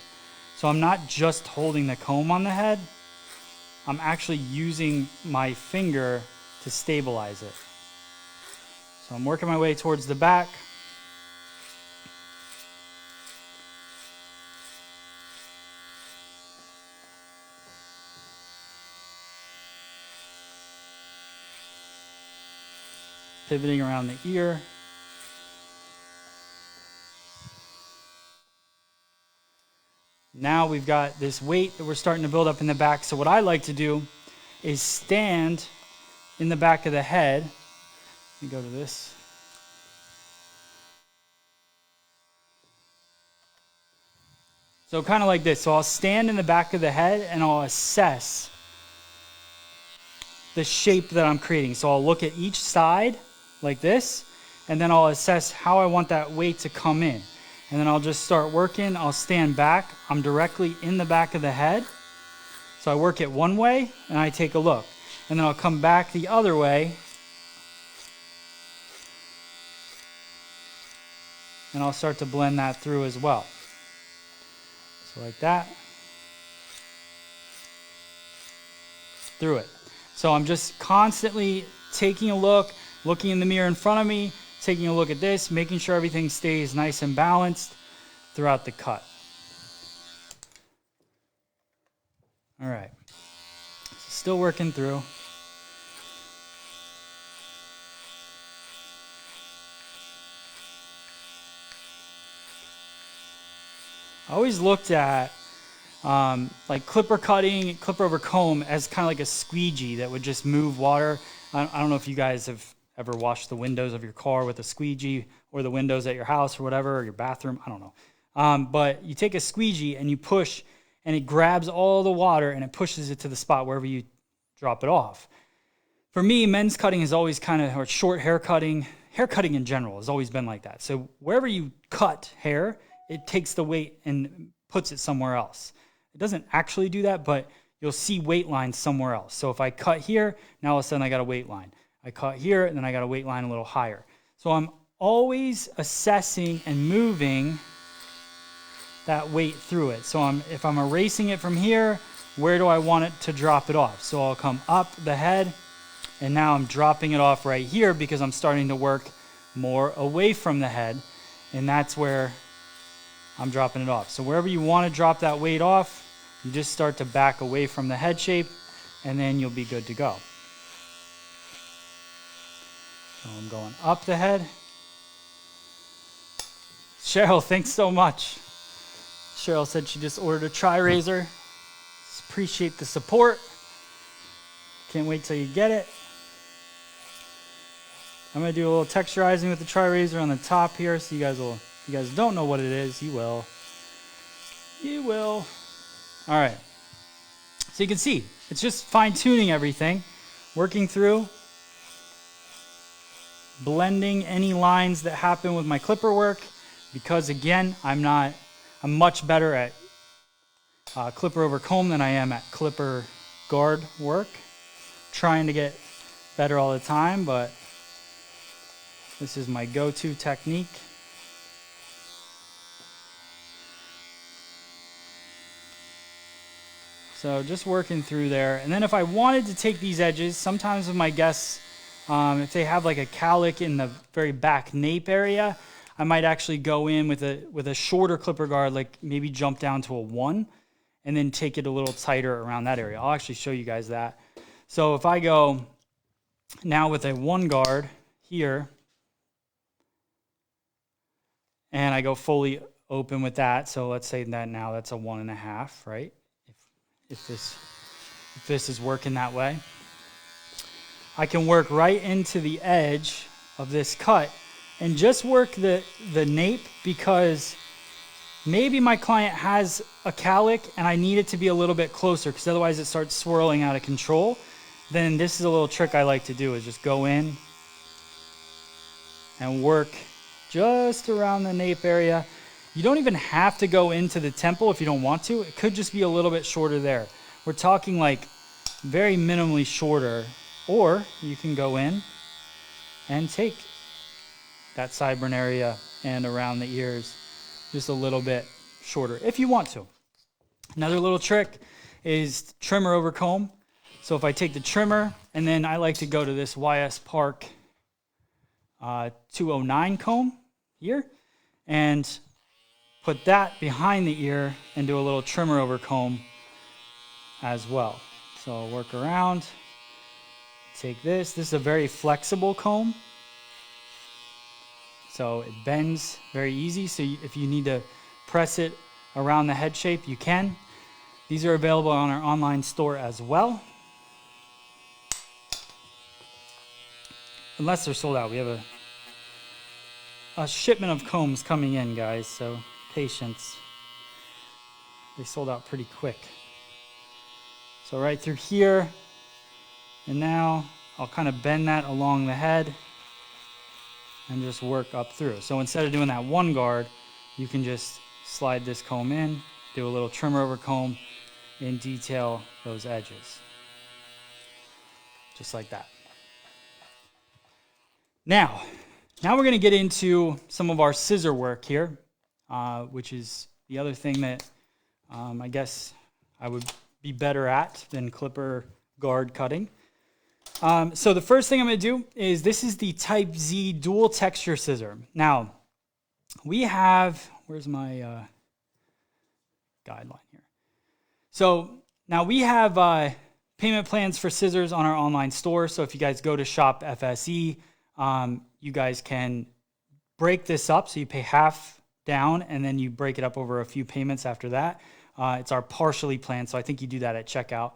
So I'm not just holding the comb on the head, I'm actually using my finger to stabilize it. So I'm working my way towards the back. Pivoting around the ear. Now we've got this weight that we're starting to build up in the back. So what I like to do is stand in the back of the head. Let me go to this. So kind of like this. So I'll stand in the back of the head and I'll assess the shape that I'm creating. So I'll look at each side like this, and then I'll assess how I want that weight to come in. And then I'll just start working. I'll stand back. I'm directly in the back of the head. So I work it one way and I take a look. And then I'll come back the other way. and I'll start to blend that through as well. So like that. Through it. So I'm just constantly taking a look, looking in the mirror in front of me, taking a look at this, making sure everything stays nice and balanced throughout the cut. All right. Still working through. I always looked at like clipper cutting, clipper over comb as kind of like a squeegee that would just move water. I don't know if you guys have ever washed the windows of your car with a squeegee, or the windows at your house or whatever, or your bathroom. I don't know. But you take a squeegee and you push, and it grabs all the water and it pushes it to the spot wherever you drop it off. For me, men's cutting is always kind of, or short hair cutting in general has always been like that. So wherever you cut hair, it takes the weight and puts it somewhere else. It doesn't actually do that, but you'll see weight lines somewhere else. So if I cut here, now all of a sudden I got a weight line. I cut here, and then I got a weight line a little higher. So I'm always assessing and moving that weight through it. So if I'm erasing it from here, where do I want it to drop it off? So I'll come up the head, and now I'm dropping it off right here because I'm starting to work more away from the head, and that's where I'm dropping it off. So wherever you want to drop that weight off, you just start to back away from the head shape, and then you'll be good to go. So I'm going up the head. Cheryl, thanks so much. Cheryl said she just ordered a tri-razor. Appreciate the support. Can't wait till you get it. I'm going to do a little texturizing with the tri-razor on the top here, so you guys don't know what it is, you will. You will. All right. So you can see, it's just fine-tuning everything, working through, blending any lines that happen with my clipper work, because again, I'm much better at clipper over comb than I am at clipper guard work. Trying to get better all the time, but this is my go-to technique. So just working through there. And then if I wanted to take these edges, sometimes with my guests, if they have like a cowlick in the very back nape area, I might actually go in with a shorter clipper guard, like maybe jump down to a 1, and then take it a little tighter around that area. I'll actually show you guys that. So if I go now with a 1 guard here, and I go fully open with that, so let's say that now that's a 1.5, right? If this is working that way. I can work right into the edge of this cut and just work the nape, because maybe my client has a cowlick and I need it to be a little bit closer, because otherwise it starts swirling out of control. Then this is a little trick I like to do, is just go in and work just around the nape area. You don't even have to go into the temple if you don't want to. It could just be a little bit shorter there. We're talking like very minimally shorter. Or you can go in and take that sideburn area and around the ears just a little bit shorter if you want to. Another little trick is trimmer over comb. So if I take the trimmer, and then I like to go to this YS Park 209 comb here, and put that behind the ear and do a little trimmer over comb as well. So I'll work around, take this. This is a very flexible comb, so it bends very easy. So if you need to press it around the head shape, you can. These are available on our online store as well. Unless they're sold out. We have a shipment of combs coming in, guys, so patience. They sold out pretty quick. So right through here, and now I'll kind of bend that along the head and just work up through. So instead of doing that 1 guard, you can just slide this comb in, do a little trimmer over comb, and detail those edges. Just like that. Now Now we're going to get into some of our scissor work here, which is the other thing that I guess I would be better at than clipper guard cutting. So the first thing I'm going to do is this is the Type Z dual texture scissor. Now we have, where's my guideline here? So now we have payment plans for scissors on our online store. So if you guys go to Shop FSE, you guys can break this up. So you pay half down and then you break it up over a few payments after that. It's our partially plan. So I think you do that at checkout.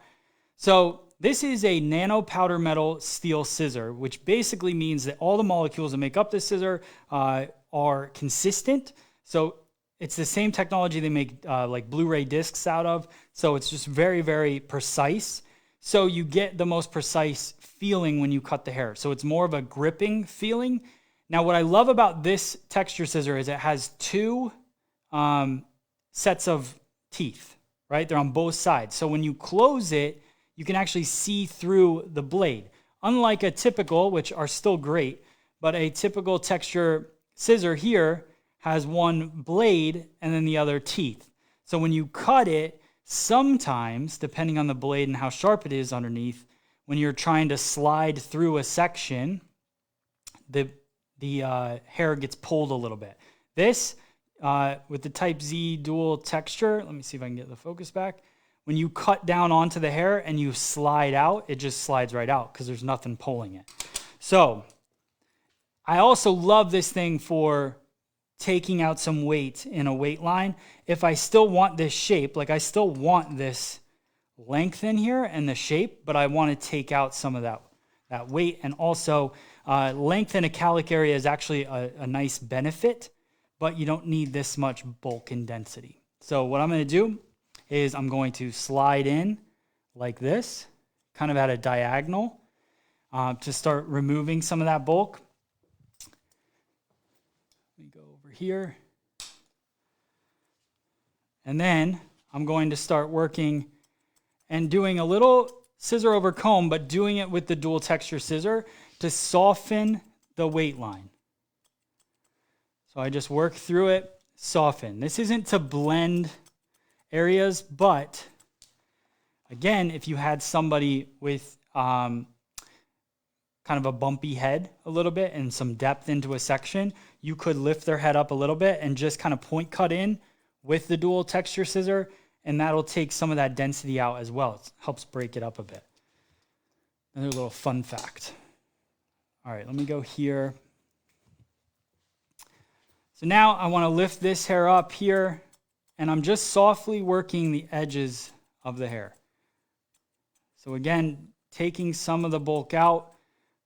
So this is a nano powder metal steel scissor, which basically means that all the molecules that make up this scissor are consistent. So it's the same technology they make like Blu-ray discs out of. So it's just very, very precise. So you get the most precise feeling when you cut the hair. So it's more of a gripping feeling. Now, what I love about this texture scissor is it has two sets of teeth, right? They're on both sides. So when you close it, you can actually see through the blade. Unlike a typical, which are still great, but a typical texture scissor here has one blade and then the other teeth. So when you cut it, sometimes, depending on the blade and how sharp it is underneath, when you're trying to slide through a section, the hair gets pulled a little bit. This, with the Type Z dual texture, let me see if I can get the focus back. When you cut down onto the hair and you slide out, it just slides right out because there's nothing pulling it. So I also love this thing for taking out some weight in a weight line. If I still want this shape, like I still want this length in here and the shape, but I want to take out some of that weight. And also length in a calic area is actually a nice benefit, but you don't need this much bulk and density. So what I'm going to do is I'm going to slide in like this, kind of at a diagonal, to start removing some of that bulk. Let me go over here. And then I'm going to start working and doing a little scissor over comb, but doing it with the dual texture scissor to soften the weight line. So I just work through it, soften. This isn't to blend areas, but again, if you had somebody with kind of a bumpy head a little bit and some depth into a section, you could lift their head up a little bit and just kind of point cut in with the dual texture scissor, and that'll take some of that density out as well. It helps break it up a bit. Another little fun fact. All right, let me go here. So now I want to lift this hair up here, and I'm just softly working the edges of the hair. So again, taking some of the bulk out,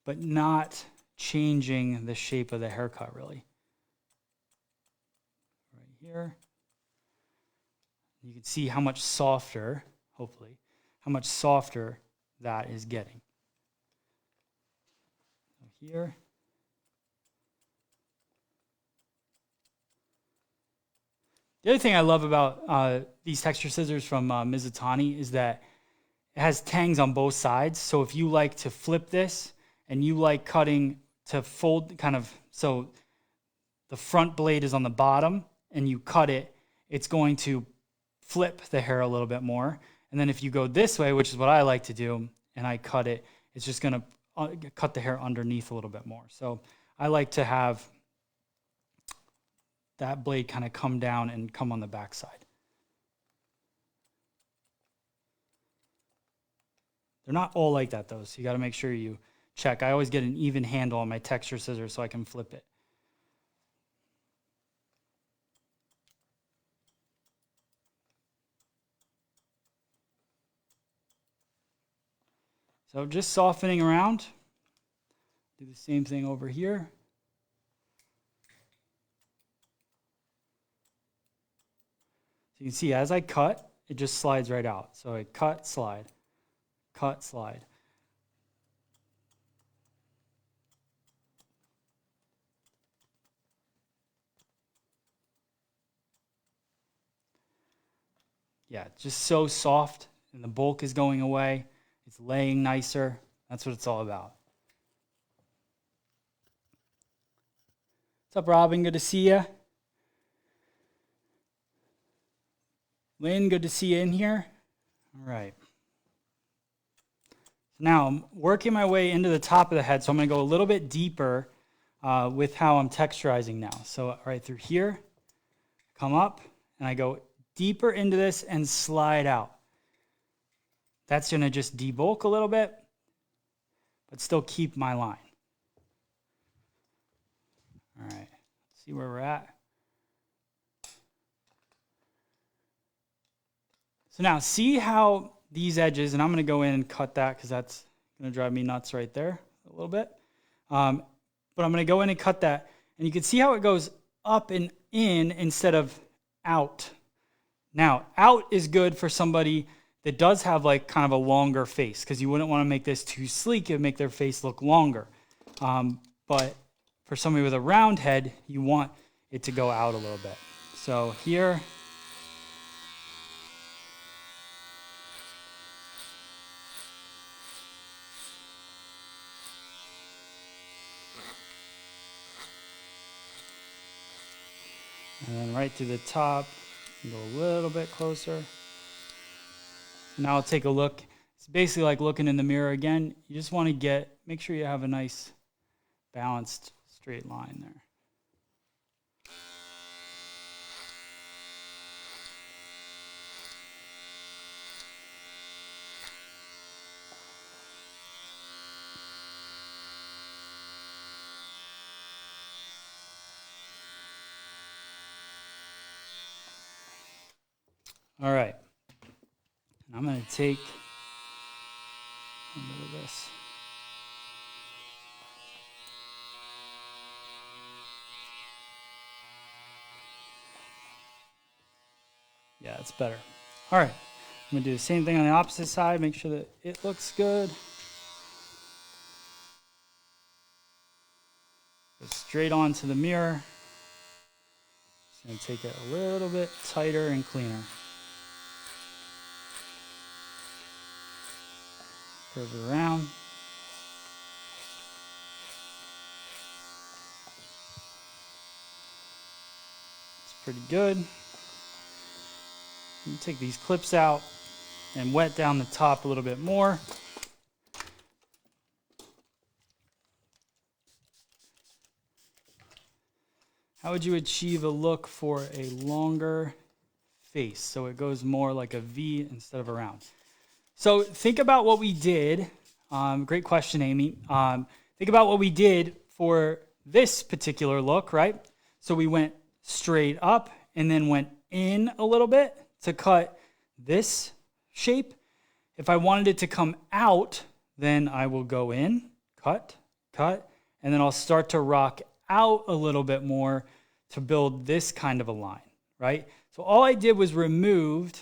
but not changing the shape of the haircut really. Right here. You can see how much softer, hopefully, how much softer that is getting. So here. The other thing I love about these texture scissors from Mizutani is that it has tangs on both sides. So if you like to flip this and you like cutting to fold kind of, so the front blade is on the bottom and you cut it, it's going to flip the hair a little bit more. And then if you go this way, which is what I like to do, and I cut it, it's just going to cut the hair underneath a little bit more. So I like to have that blade kind of come down and come on the back side. They're not all like that though, so you got to make sure you check. I always get an even handle on my texture scissors so I can flip it. So just softening around. Do the same thing over here. So you can see as I cut, it just slides right out. So I cut, slide, cut, slide. Yeah, just so soft, and the bulk is going away. It's laying nicer. That's what it's all about. What's up, Robin? Good to see you. Lynn, good to see you in here. All right. Now I'm working my way into the top of the head, so I'm going to go a little bit deeper with how I'm texturizing now. So right through here, come up, and I go deeper into this and slide out. That's going to just debulk a little bit, but still keep my line. All right, let's see where we're at. So now see how these edges, and I'm going to go in and cut that because that's going to drive me nuts right there a little bit. But I'm going to go in and cut that, and you can see how it goes up and in instead of out. Now, out is good for somebody that does have like kind of a longer face, because you wouldn't want to make this too sleek. It would make their face look longer. But for somebody with a round head, you want it to go out a little bit. So here, and then right to the top, go a little bit closer. Now I'll take a look. It's basically like looking in the mirror again. You just want to make sure you have a nice balanced straight line there. All right. I'm going to take a little of this. Yeah, it's better. All right. I'm going to do the same thing on the opposite side. Make sure that it looks good. Go straight onto the mirror. Just going to take it a little bit tighter and cleaner. Curve it around. It's pretty good. You take these clips out and wet down the top a little bit more. How would you achieve a look for a longer face so it goes more like a V instead of a round? So think about what we did. Great question, Amy. Think about what we did for this particular look, right? So we went straight up and then went in a little bit to cut this shape. If I wanted it to come out, then I will go in, cut, and then I'll start to rock out a little bit more to build this kind of a line, right? So all I did was removed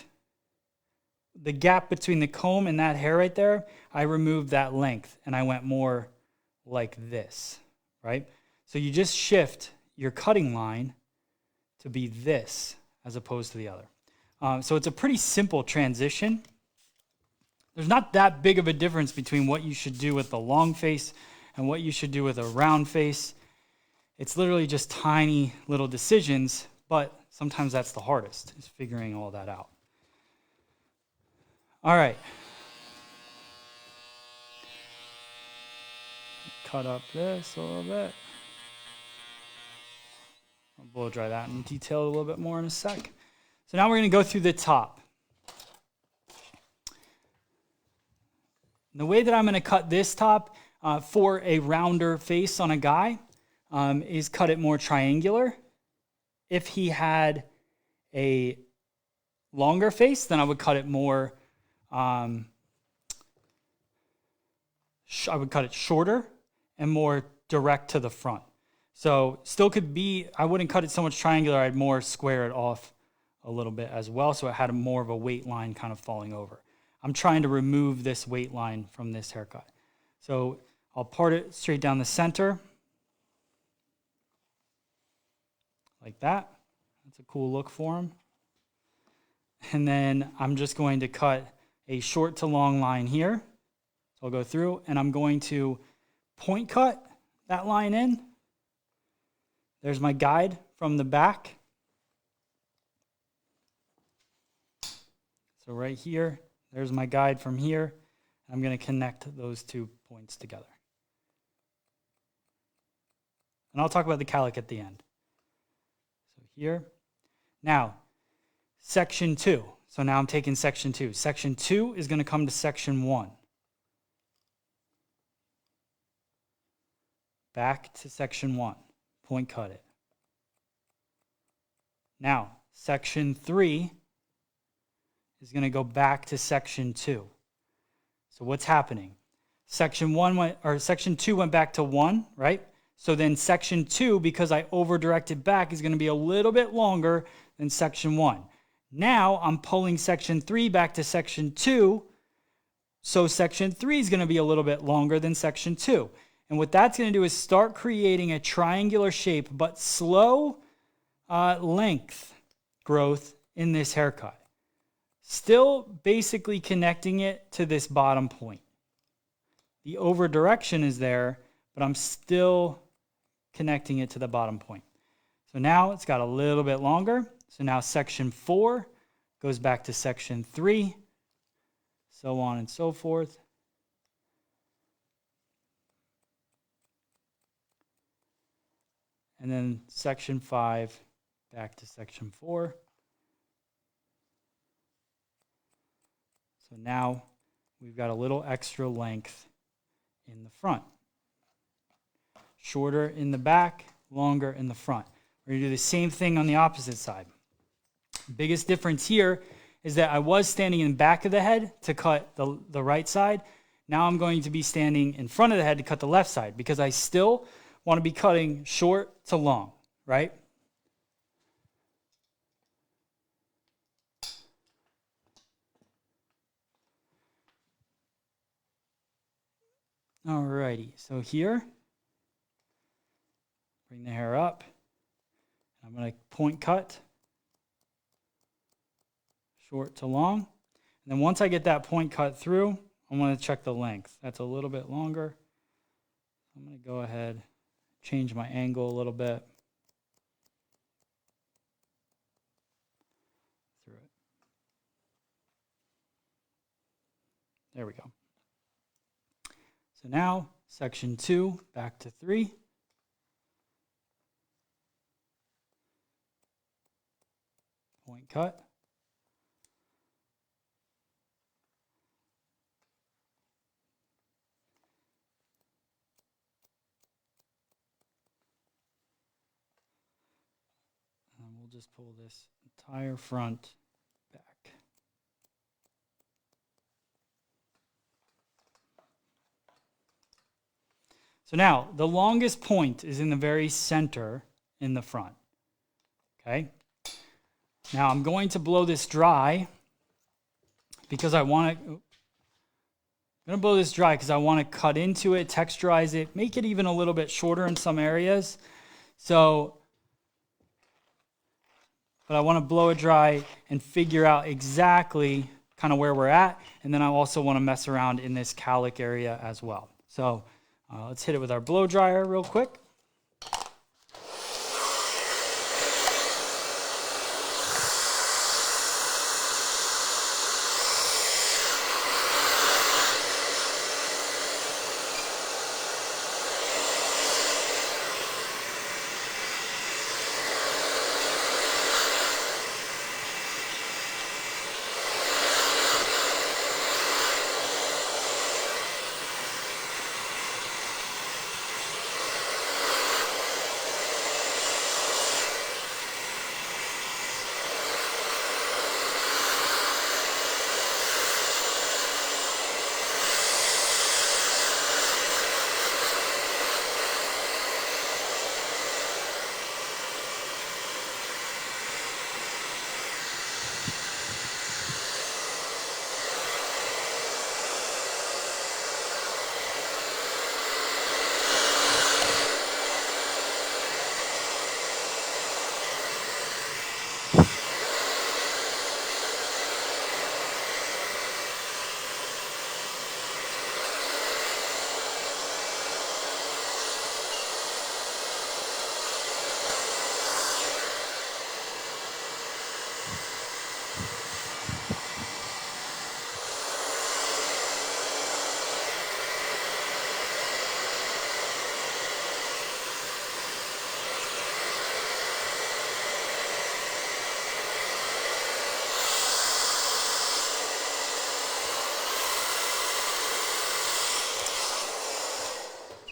the gap between the comb and that hair right there. I removed that length and I went more like this, right? So you just shift your cutting line to be this as opposed to the other. So it's a pretty simple transition. There's not that big of a difference between what you should do with the long face and what you should do with a round face. It's literally just tiny little decisions, but sometimes that's the hardest, is figuring all that out. All right. Cut up this a little bit. I'll blow dry that in detail a little bit more in a sec. So now we're going to go through the top. The way that I'm going to cut this top for a rounder face on a guy is cut it more triangular. If he had a longer face, then I would cut it more, I would cut it shorter and more direct to the front. So still could be, I wouldn't cut it so much triangular, I'd more square it off a little bit as well, so it had more of a weight line kind of falling over. I'm trying to remove this weight line from this haircut. So I'll part it straight down the center, like that. That's a cool look for him. And then I'm just going to cut a short to long line here. So I'll go through and I'm going to point cut that line in, there's my guide from the back. So right here, there's my guide from here. I'm going to connect those 2 points together. And I'll talk about the calic at the end. So here. Now, section 2. So now I'm taking section 2. Section 2 is going to come to section 1. Back to section 1. Point cut it. Now, section 3 is going to go back to section 2. So what's happening? Section 2 went back to 1, right? So then section 2, because I over-directed back, is going to be a little bit longer than section 1. Now I'm pulling section 3 back to section 2, so section 3 is going to be a little bit longer than section 2. And what that's going to do is start creating a triangular shape, but slow length growth in this haircut. Still basically connecting it to this bottom point. The over direction is there, but I'm still connecting it to the bottom point. So now it's got a little bit longer. So now section 4 goes back to section 3, so on and so forth. And then section 5 back to section 4. So now we've got a little extra length in the front. Shorter in the back, longer in the front. We're going to do the same thing on the opposite side. Biggest difference here is that I was standing in the back of the head to cut the right side. Now I'm going to be standing in front of the head to cut the left side because I still want to be cutting short to long, right? Alrighty, so here, bring the hair up. I'm going to point cut, short to long. And then once I get that point cut through, I'm going to check the length. That's a little bit longer. I'm going to go ahead, change my angle a little bit. Through it. There we go. So now, section 2, back to 3. Point cut. And we'll just pull this entire front back. So now, the longest point is in the very center in the front. Okay? Now I'm going to blow this dry because I want to. I'm going to blow this dry because I want to cut into it, texturize it, make it even a little bit shorter in some areas. So, but I want to blow it dry and figure out exactly kind of where we're at, and then I also want to mess around in this cowlick area as well. So let's hit it with our blow dryer real quick.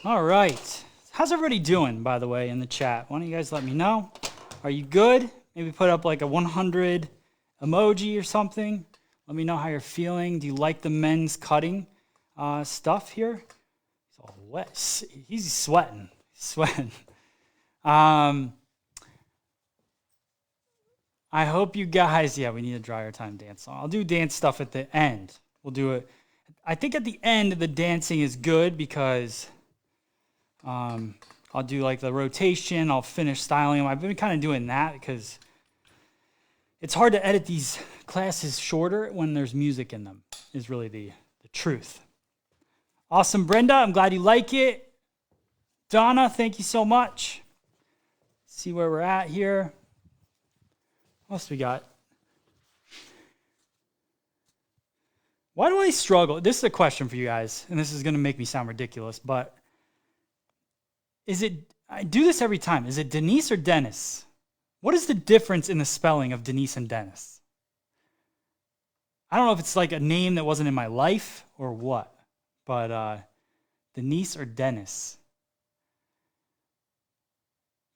All right. How's everybody doing, by the way, in the chat? Why don't you guys let me know? Are you good? Maybe put up like a 100 emoji or something. Let me know how you're feeling. Do you like the men's cutting stuff here? He's all wet. He's sweating. He's sweating. I hope you guys, yeah, we need a dryer time dance song. I'll do dance stuff at the end. We'll do it. I think at the end, the dancing is good because I'll do like the rotation. I'll finish styling them. I've been kind of doing that because it's hard to edit these classes shorter when there's music in them, is really the truth. Awesome, Brenda. I'm glad you like it. Donna, thank you so much. See where we're at here. What else we got? Why do I struggle? This is a question for you guys, and this is going to make me sound ridiculous, but I do this every time. Is it Denise or Dennis? What is the difference in the spelling of Denise and Dennis? I don't know if it's like a name that wasn't in my life or what, but Denise or Dennis?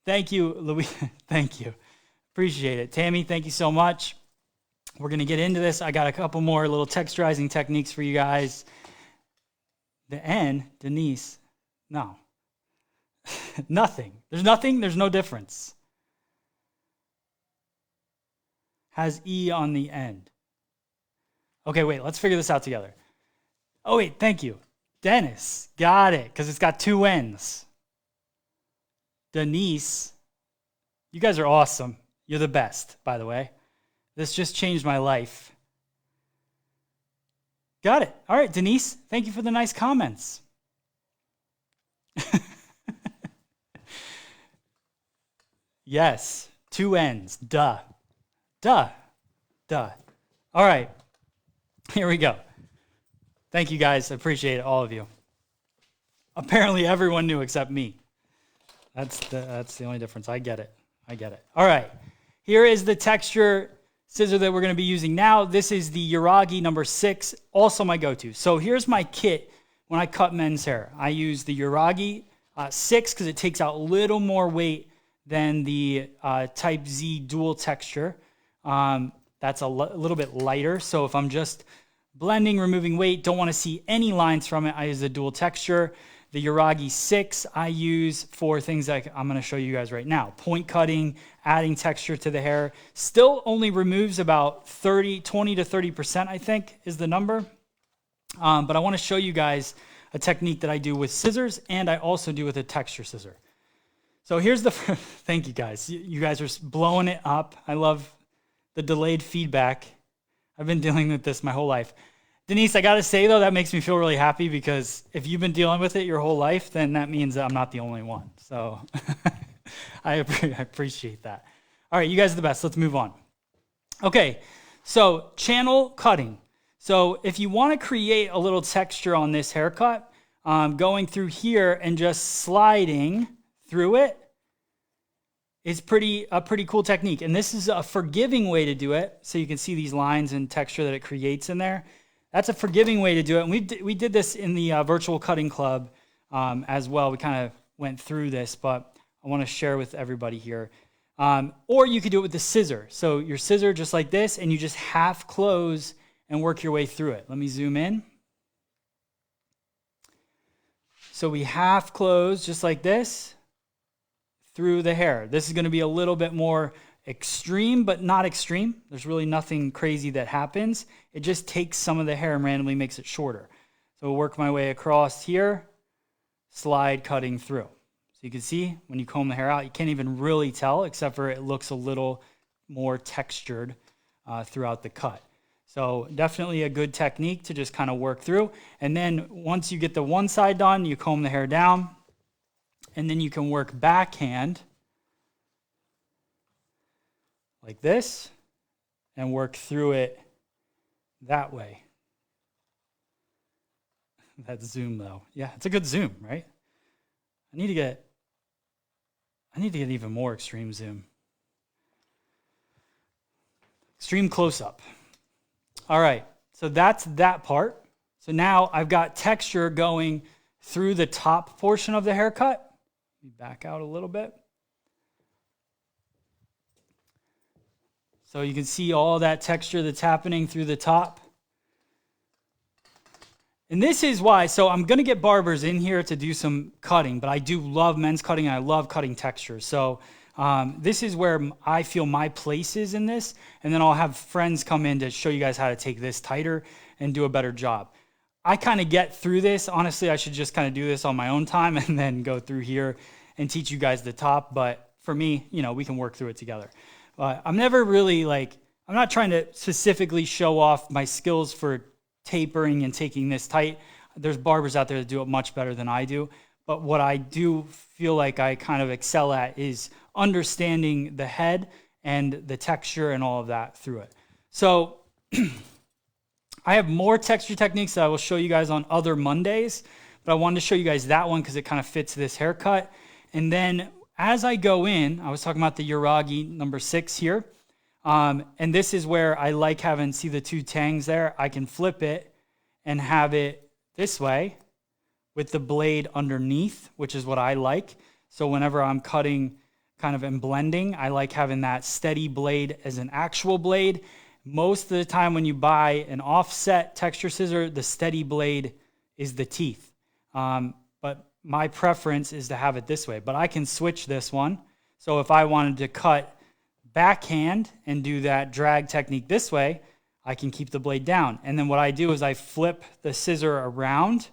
Thank you, Louis. Thank you. Appreciate it. Tammy, thank you so much. We're going to get into this. I got a couple more little texturizing techniques for you guys. The N, Denise, no. Nothing. There's no difference. Has E on the end. Okay, wait, let's figure this out together. Oh, wait, thank you. Dennis, got it, because it's got two N's. Denise, you guys are awesome. You're the best, by the way. This just changed my life. Got it. All right, Denise, thank you for the nice comments. Yes, two N's. Duh. All right, here we go. Thank you, guys. I appreciate it, all of you. Apparently, everyone knew except me. That's the only difference. I get it. All right, here is the texture scissor that we're going to be using now. This is the Yuragi number 6, also my go-to. So here's my kit when I cut men's hair. I use the Yuragi 6 because it takes out a little more weight than the Type Z dual texture. That's a little bit lighter. So if I'm just blending, removing weight, don't want to see any lines from it, I use the dual texture. The Yuragi 6 I use for things like I'm going to show you guys right now. Point cutting, adding texture to the hair. Still only removes about 20 to 30%, I think, is the number. But I want to show you guys a technique that I do with scissors, and I also do with a texture scissor. So here's the, thank you guys. You guys are blowing it up. I love the delayed feedback. I've been dealing with this my whole life. Denise, I got to say, though, that makes me feel really happy because if you've been dealing with it your whole life, then that means that I'm not the only one. So I appreciate that. All right, you guys are the best. Let's move on. Okay, so channel cutting. So if you want to create a little texture on this haircut, going through here and just sliding through it is a pretty cool technique. And this is a forgiving way to do it. So you can see these lines and texture that it creates in there. That's a forgiving way to do it. And we did this in the virtual cutting club as well. We kind of went through this, but I want to share with everybody here. Or you could do it with the scissor. So your scissor just like this, and you just half close and work your way through it. Let me zoom in. So we half close just like this through the hair. This is going to be a little bit more extreme, but not extreme. There's really nothing crazy that happens. It just takes some of the hair and randomly makes it shorter. So I'll work my way across here, slide cutting through. So you can see when you comb the hair out, you can't even really tell except for it looks a little more textured throughout the cut. So definitely a good technique to just kind of work through. And then once you get the one side done, you comb the hair down, and then you can work backhand like this and work through it that way. That zoom though. Yeah, it's a good zoom, right? I need to get even more extreme zoom. Extreme close-up. All right, so that's that part. So now I've got texture going through the top portion of the haircut. Let me back out a little bit. So you can see all that texture that's happening through the top. And this is why, so I'm going to get barbers in here to do some cutting, but I do love men's cutting and I love cutting texture. So this is where I feel my place is in this. And then I'll have friends come in to show you guys how to take this tighter and do a better job. I kind of get through this. Honestly, I should just kind of do this on my own time and then go through here and teach you guys the top. But for me, you know, we can work through it together. I'm never really I'm not trying to specifically show off my skills for tapering and taking this tight. There's barbers out there that do it much better than I do. But what I do feel like I kind of excel at is understanding the head and the texture and all of that through it. So I have more texture techniques that I will show you guys on other Mondays, but I wanted to show you guys that one because it kind of fits this haircut. And then as I go in, I was talking about the Uragi number 6 here. And this is where I like having, see the two tangs there? I can flip it and have it this way with the blade underneath, which is what I like. So whenever I'm cutting kind of and blending, I like having that steady blade as an actual blade. Most of the time when you buy an offset texture scissor, the steady blade is the teeth. But my preference is to have it this way, but I can switch this one. So if I wanted to cut backhand and do that drag technique this way, I can keep the blade down. And then what I do is I flip the scissor around,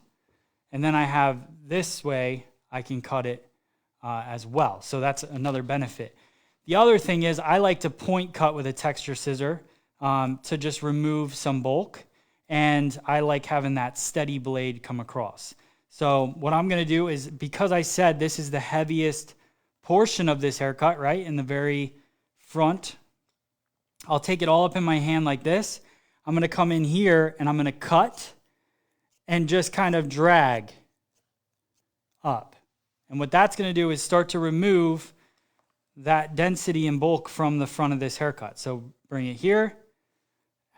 and then I have this way, I can cut it as well. So that's another benefit. The other thing is I like to point cut with a texture scissor to just remove some bulk. And I like having that steady blade come across. So what I'm going to do is, because I said this is the heaviest portion of this haircut, right, in the very front, I'll take it all up in my hand like this. I'm going to come in here and I'm going to cut and just kind of drag up. And what that's going to do is start to remove that density and bulk from the front of this haircut. So bring it here,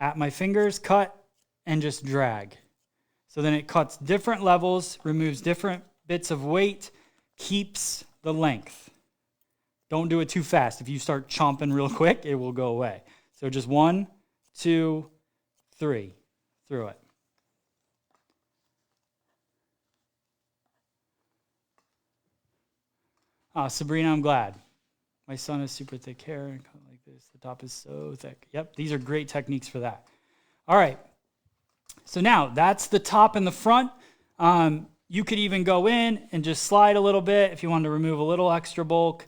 at my fingers, cut, and just drag. So then it cuts different levels, removes different bits of weight, keeps the length. Don't do it too fast. If you start chomping real quick, it will go away. So just 1, 2, 3 through it. Sabrina, I'm glad. My son has super thick hair and cut like this. The top is so thick. Yep, these are great techniques for that. All right. So now that's the top and the front. You could even go in and just slide a little bit if you wanted to remove a little extra bulk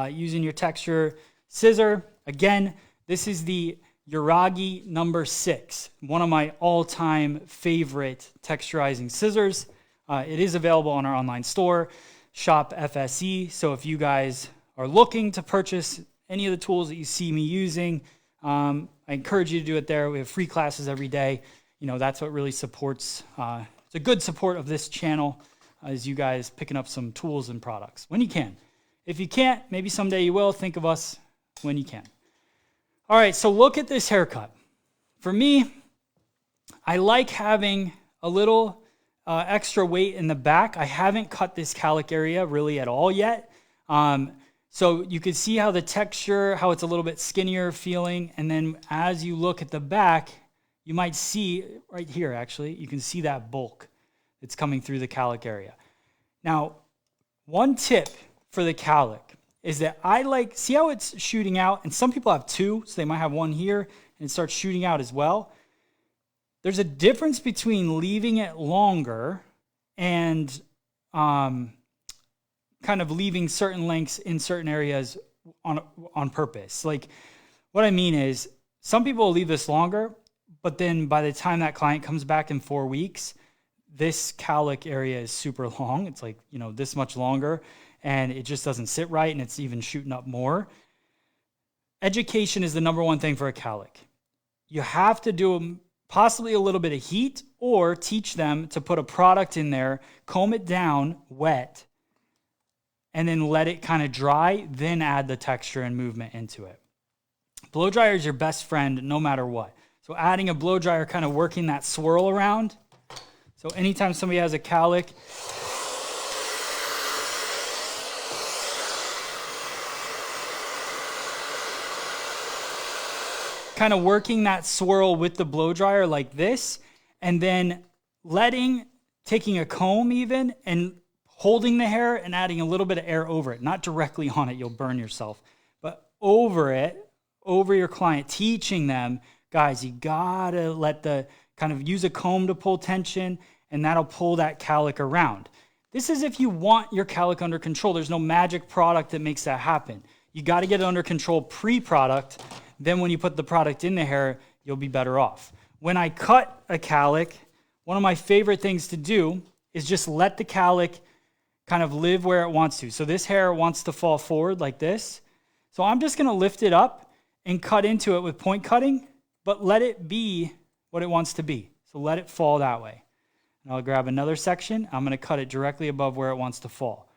using your texture scissor. Again, this is the Uragi number 6, one of my all-time favorite texturizing scissors. It is available on our online store, Shop FSE. So if you guys are looking to purchase any of the tools that you see me using, I encourage you to do it there. We have free classes every day. You know, that's what really supports, it's a good support of this channel, is you guys picking up some tools and products when you can. If you can't, maybe someday you will. Think of us when you can. All right, so look at this haircut. For me, I like having a little extra weight in the back. I haven't cut this cowlick area really at all yet. So you can see how the texture, how it's a little bit skinnier feeling. And then as you look at the back, you might see right here, actually, you can see that bulk that's coming through the cowlick area. Now, one tip for the cowlick is that I like, see how it's shooting out? And some people have 2, so they might have 1 here and it starts shooting out as well. There's a difference between leaving it longer and kind of leaving certain lengths in certain areas on purpose. Like, what I mean is, some people will leave this longer, but then by the time that client comes back in 4 weeks, this cowlick area is super long. It's like, you know, this much longer, and it just doesn't sit right, and it's even shooting up more. Education is the number one thing for a cowlick. You have to do possibly a little bit of heat, or teach them to put a product in there, comb it down wet, and then let it kind of dry, then add the texture and movement into it. Blow dryer is your best friend no matter what. So adding a blow dryer, kind of working that swirl around. So anytime somebody has a cowlick, kind of working that swirl with the blow dryer like this, and then taking a comb even and holding the hair and adding a little bit of air over it, not directly on it, you'll burn yourself, but over it, over your client, teaching them, guys, you gotta use a comb to pull tension, and that'll pull that cowlick around. This is if you want your cowlick under control. There's no magic product that makes that happen. You gotta get it under control pre-product. Then when you put the product in the hair, you'll be better off. When I cut a cowlick, one of my favorite things to do is just let the cowlick kind of live where it wants to. So this hair wants to fall forward like this. So I'm just gonna lift it up and cut into it with point cutting, but let it be what it wants to be. So let it fall that way. And I'll grab another section. I'm gonna cut it directly above where it wants to fall.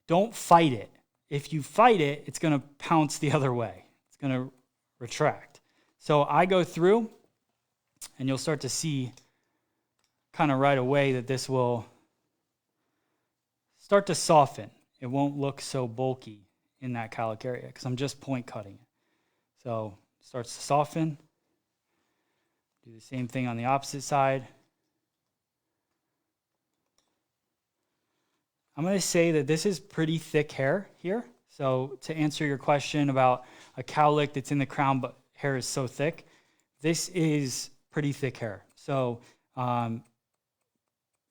Don't fight it. If you fight it, it's gonna pounce the other way. It's gonna retract. So I go through, and you'll start to see kind of right away that this will start to soften. It won't look so bulky in that cowlick area because I'm just point cutting it. So it starts to soften. Do the same thing on the opposite side. I'm going to say that this is pretty thick hair here. So to answer your question about a cowlick that's in the crown but hair is so thick, this is pretty thick hair. So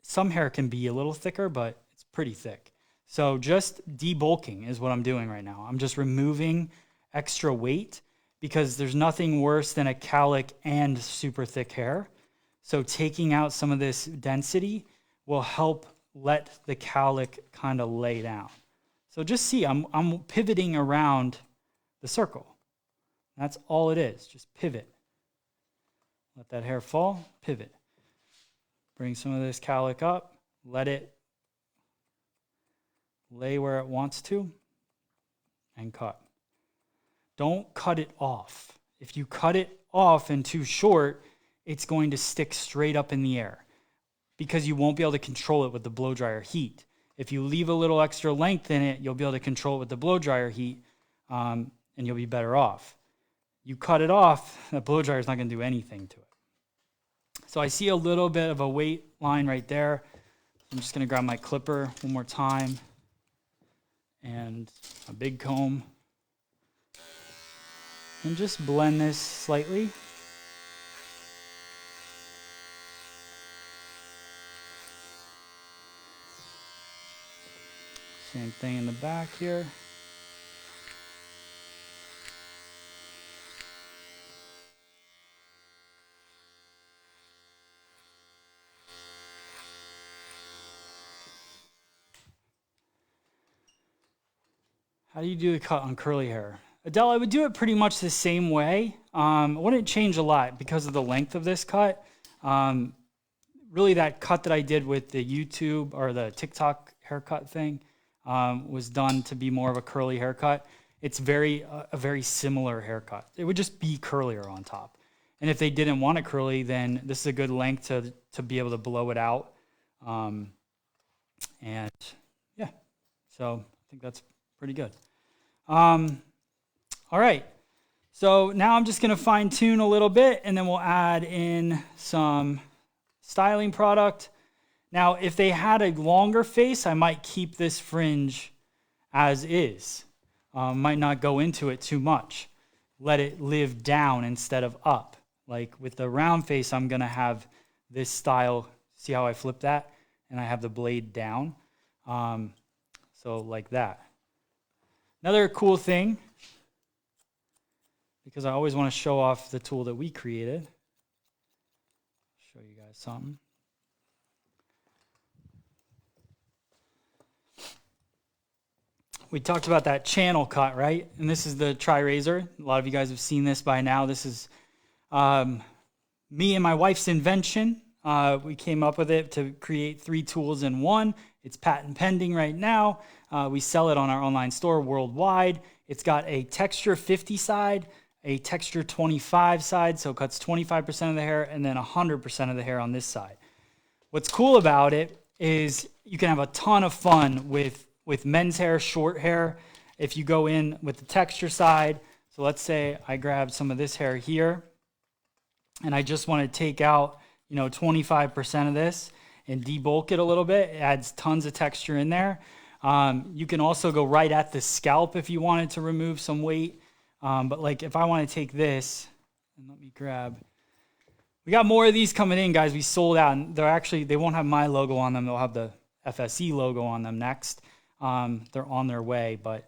some hair can be a little thicker, but it's pretty thick. So just debulking is what I'm doing right now. I'm just removing extra weight because there's nothing worse than a cowlick and super thick hair. So taking out some of this density will help let the cowlick kind of lay down. So just see, I'm pivoting around the circle. That's all it is, just pivot. Let that hair fall, pivot. Bring some of this cowlick up, let it lay where it wants to, and cut. Don't cut it off. If you cut it off and too short, it's going to stick straight up in the air because you won't be able to control it with the blow dryer heat. If you leave a little extra length in it, you'll be able to control it with the blow dryer heat, and you'll be better off. You cut it off, the blow dryer is not going to do anything to it. So I see a little bit of a weight line right there. I'm just going to grab my clipper one more time and a big comb and just blend this slightly. Same thing in the back here. How do you do the cut on curly hair? Adele, I would do it pretty much the same way. I wouldn't change a lot because of the length of this cut. Really that cut that I did with the YouTube or the TikTok haircut thing was done to be more of a curly haircut. It's a very similar haircut. It would just be curlier on top. And if they didn't want it curly, then this is a good length to be able to blow it out. And yeah, so I think that's pretty good. All right, so now I'm just going to fine tune a little bit and then we'll add in some styling product. Now, if they had a longer face, I might keep this fringe as is. Might not go into it too much. Let it live down instead of up. Like with the round face, I'm going to have this style. See how I flip that? And I have the blade down. So like that. Another cool thing, because I always want to show off the tool that we created. Show you guys something. We talked about that channel cut, right? And this is the Tri-Razor. A lot of you guys have seen this by now. This is me and my wife's invention. We came up with it to create 3 tools in one. It's patent pending right now. We sell it on our online store worldwide. It's got a texture 50 side, a texture 25 side, so it cuts 25% of the hair, and then 100% of the hair on this side. What's cool about it is you can have a ton of fun with men's hair, short hair. If you go in with the texture side, so let's say I grab some of this hair here and I just want to take out, 25% of this and debulk it a little bit. It adds tons of texture in there. You can also go right at the scalp if you wanted to remove some weight. But like if I want to take this, and let me grab, we got more of these coming in, guys. We sold out, and they won't have my logo on them. They'll have the FSE logo on them next. They're on their way, but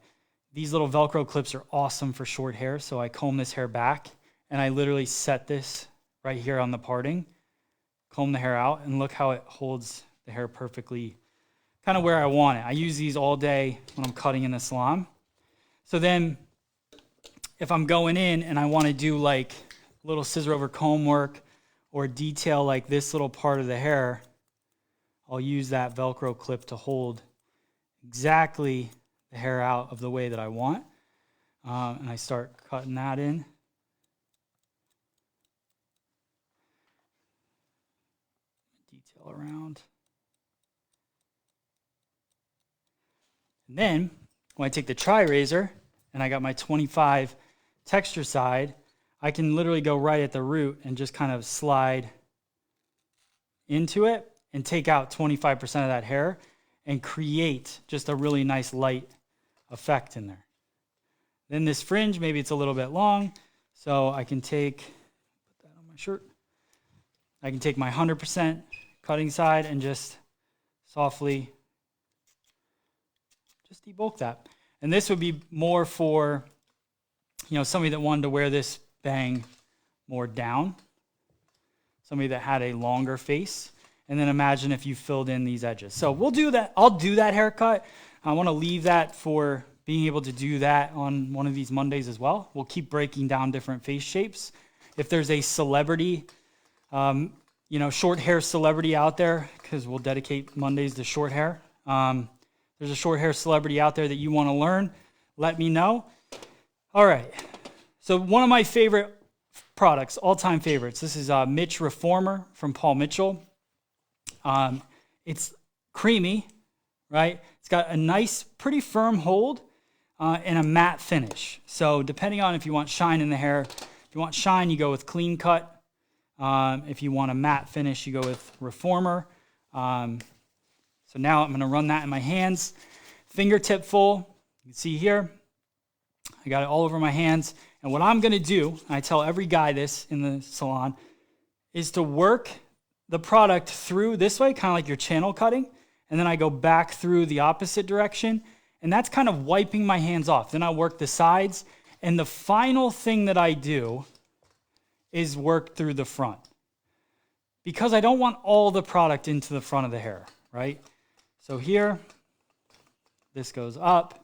these little Velcro clips are awesome for short hair. So I comb this hair back and I literally set this right here on the parting, comb the hair out, and look how it holds the hair perfectly, kind of where I want it. I use these all day when I'm cutting in the salon. So then if I'm going in and I want to do like a little scissor over comb work or detail like this little part of the hair, I'll use that Velcro clip to hold exactly the hair out of the way that I want. And I start cutting that in. Detail around. And then when I take the tri-razor and I got my 25 texture side, I can literally go right at the root and just kind of slide into it and take out 25% of that hair and create just a really nice light effect in there. Then this fringe, maybe it's a little bit long, so I can put that on my shirt. I can take my 100% cutting side and just softly just debulk that. And this would be more for, somebody that wanted to wear this bang more down, somebody that had a longer face. And then imagine if you filled in these edges. So we'll do that. I'll do that haircut. I want to leave that for being able to do that on one of these Mondays as well. We'll keep breaking down different face shapes. If there's a celebrity, short hair celebrity out there, because we'll dedicate Mondays to short hair. There's a short hair celebrity out there that you want to learn, let me know. All right. So one of my favorite products, all-time favorites, this is Mitch Reformer from Paul Mitchell. It's creamy, right? It's got a nice, pretty firm hold and a matte finish. So depending on if you want shine in the hair, if you want shine, you go with Clean Cut. If you want a matte finish, you go with Reformer. So now I'm going to run that in my hands. Fingertip full. You can see here, I got it all over my hands. And what I'm going to do, and I tell every guy this in the salon, is to work the product through this way, kind of like you're channel cutting, and then I go back through the opposite direction, and that's kind of wiping my hands off. Then I work the sides, and the final thing that I do is work through the front, because I don't want all the product into the front of the hair, right? So here, this goes up,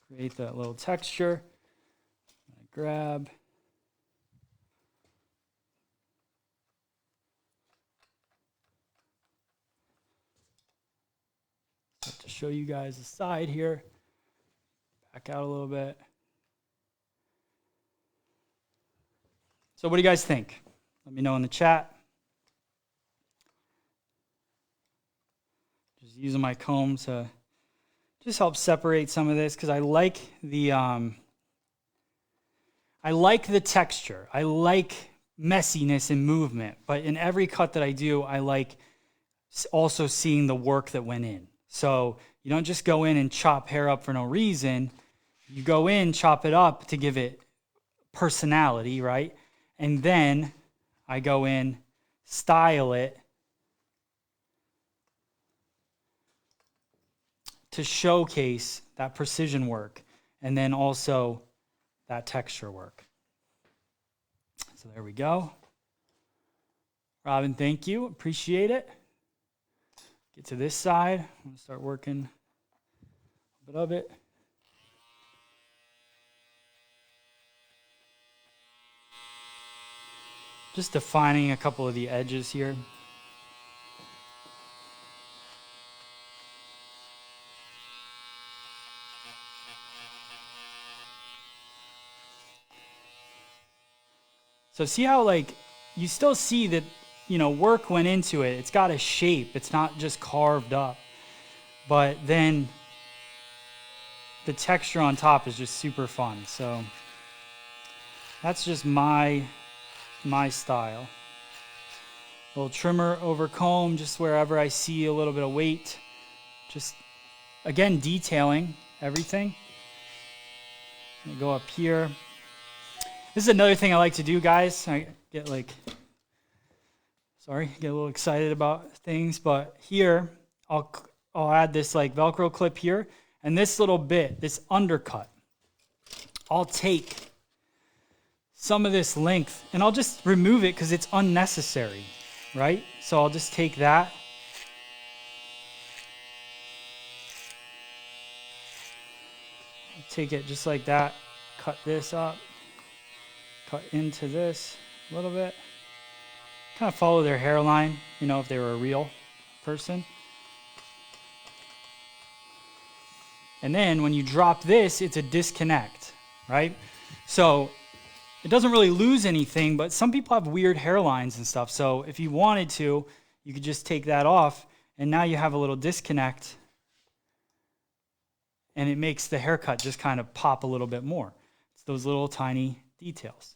create that little texture, grab, to show you guys the side here. Back out a little bit. So what do you guys think? Let me know in the chat. Just using my comb to just help separate some of this, because I like the texture. I like messiness and movement, but in every cut that I do, I like also seeing the work that went in. So you don't just go in and chop hair up for no reason. You go in, chop it up to give it personality, right? And then I go in, style it to showcase that precision work and then also that texture work. So there we go. Robin, thank you. Appreciate it. Get to this side. I'm going to start working a bit of it. Just defining a couple of the edges here. So see how like you still see that, you know, work went into it. It's got a shape. It's not just carved up. But then the texture on top is just super fun. So that's just my style. Little trimmer over comb, just wherever I see a little bit of weight. Just, again, detailing everything. Go up here. This is another thing I like to do, guys. I get get a little excited about things, but here I'll add this like Velcro clip here, and this little bit, this undercut, I'll take some of this length and I'll just remove it because it's unnecessary, right? So I'll just take that. Take it just like that, cut this up, cut into this a little bit. Kind of follow their hairline, you know, if they were a real person. And then when you drop this, it's a disconnect, right? So it doesn't really lose anything, but some people have weird hairlines and stuff. So if you wanted to, you could just take that off, and now you have a little disconnect, and it makes the haircut just kind of pop a little bit more. It's those little tiny details.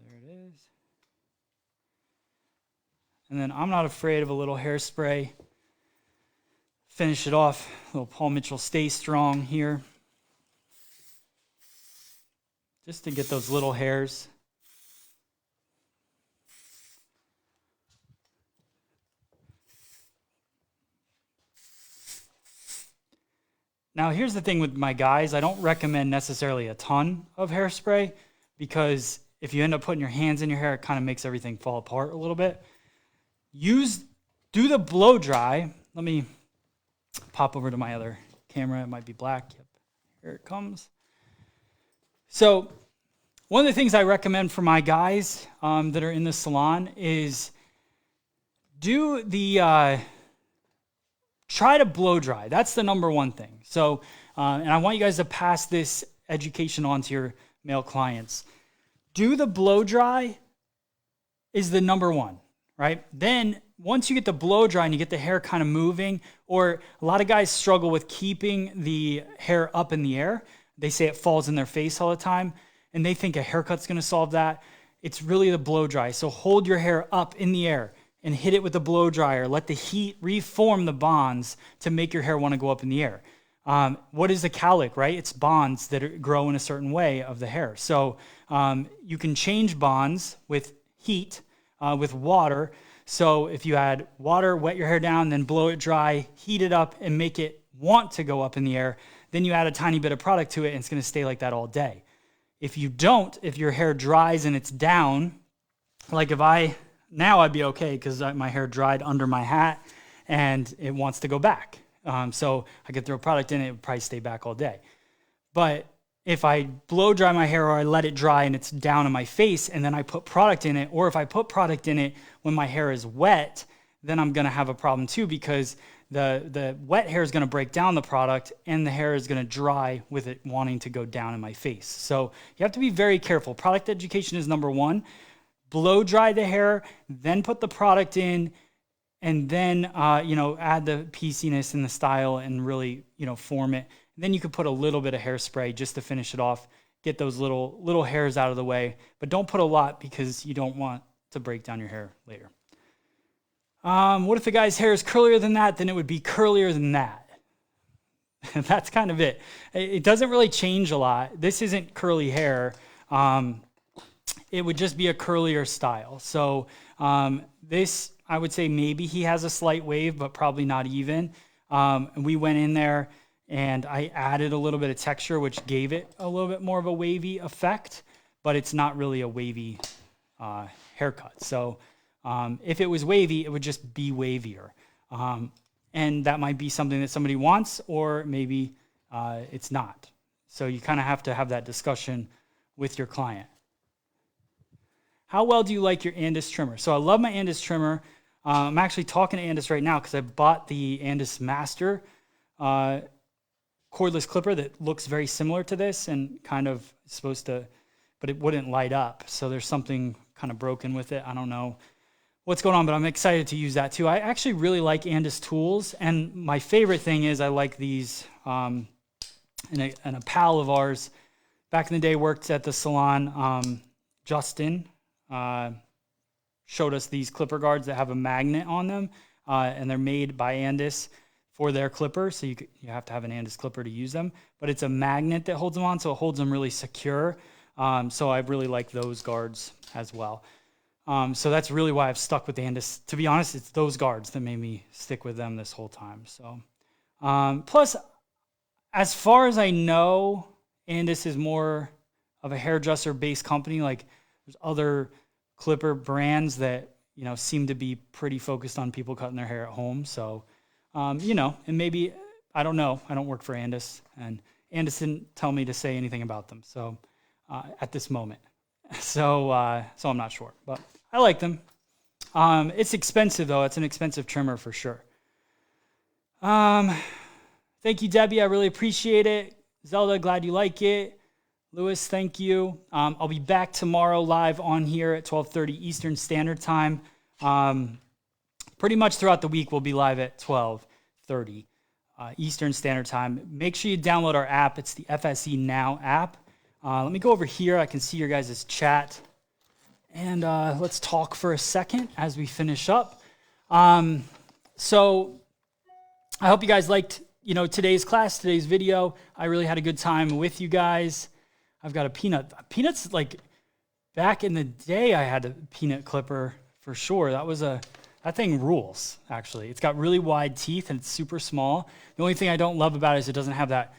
There it is. And then I'm not afraid of a little hairspray. Finish it off. A little Paul Mitchell Stay Strong here. Just to get those little hairs. Now, here's the thing with my guys. I don't recommend necessarily a ton of hairspray because if you end up putting your hands in your hair, it kind of makes everything fall apart a little bit. Do the blow dry. Let me pop over to my other camera. It might be black. Yep, here it comes. So one of the things I recommend for my guys that are in the salon is do the... try to blow dry. That's the number one thing. So, and I want you guys to pass this education on to your male clients. Do the blow dry is the number one, right? Then once you get the blow dry and you get the hair kind of moving, or a lot of guys struggle with keeping the hair up in the air. They say it falls in their face all the time, and they think a haircut's going to solve that. It's really the blow dry. So hold your hair up in the air and hit it with the blow dryer. Let the heat reform the bonds to make your hair want to go up in the air. What is a cowlick, right? It's bonds that grow in a certain way of the hair. So you can change bonds with heat, with water. So if you add water, wet your hair down, then blow it dry, heat it up, and make it want to go up in the air, then you add a tiny bit of product to it, and it's going to stay like that all day. If you don't, if your hair dries and it's down, like now I'd be okay because my hair dried under my hat and it wants to go back. So I could throw product in it, would probably stay back all day. But if I blow dry my hair or I let it dry and it's down on my face and then I put product in it, or if I put product in it when my hair is wet, then I'm going to have a problem too because the wet hair is going to break down the product and the hair is going to dry with it wanting to go down in my face. So you have to be very careful. Product education is number one. Blow dry the hair, then put the product in, and then add the pieciness and the style and really form it. And then you could put a little bit of hairspray just to finish it off, get those little hairs out of the way, but don't put a lot because you don't want to break down your hair later. What if the guy's hair is curlier than that? Then it would be curlier than that. That's kind of it. It doesn't really change a lot. This isn't curly hair. It would just be a curlier style. So this, I would say maybe he has a slight wave, but probably not even. We went in there and I added a little bit of texture, which gave it a little bit more of a wavy effect, but it's not really a wavy haircut. So if it was wavy, it would just be wavier. And that might be something that somebody wants, or maybe it's not. So you kind of have to have that discussion with your client. How well do you like your Andis trimmer? So I love my Andis trimmer. I'm actually talking to Andis right now because I bought the Andis Master cordless clipper that looks very similar to this and kind of supposed to but it wouldn't light up. So there's something kind of broken with it. I don't know what's going on, but I'm excited to use that too. I actually really like Andis tools, and my favorite thing is I like these, and a pal of ours back in the day worked at the salon, Justin, showed us these clipper guards that have a magnet on them, and they're made by Andis for their clipper, so you have to have an Andis clipper to use them, but it's a magnet that holds them on, so it holds them really secure. So I really like those guards as well. So that's really why I've stuck with Andis. To be honest, it's those guards that made me stick with them this whole time. So, plus, as far as I know, Andis is more of a hairdresser-based company. Like, there's other clipper brands that, seem to be pretty focused on people cutting their hair at home. So, and maybe, I don't know. I don't work for Andis, and Andis didn't tell me to say anything about them. So, at this moment. So I'm not sure, but I like them. It's expensive though. It's an expensive trimmer for sure. Thank you, Debbie. I really appreciate it. Zelda, glad you like it. Lewis, thank you. I'll be back tomorrow live on here at 12:30 Eastern Standard Time. Pretty much throughout the week, we'll be live at 12:30 Eastern Standard Time. Make sure you download our app. It's the FSE Now app. Let me go over here. I can see your guys' chat. And let's talk for a second as we finish up. So I hope you guys liked, today's class, today's video. I really had a good time with you guys. I've got a peanut. Peanut's like, back in the day, I had a peanut clipper for sure. That thing rules, actually. It's got really wide teeth and it's super small. The only thing I don't love about it is it doesn't have that,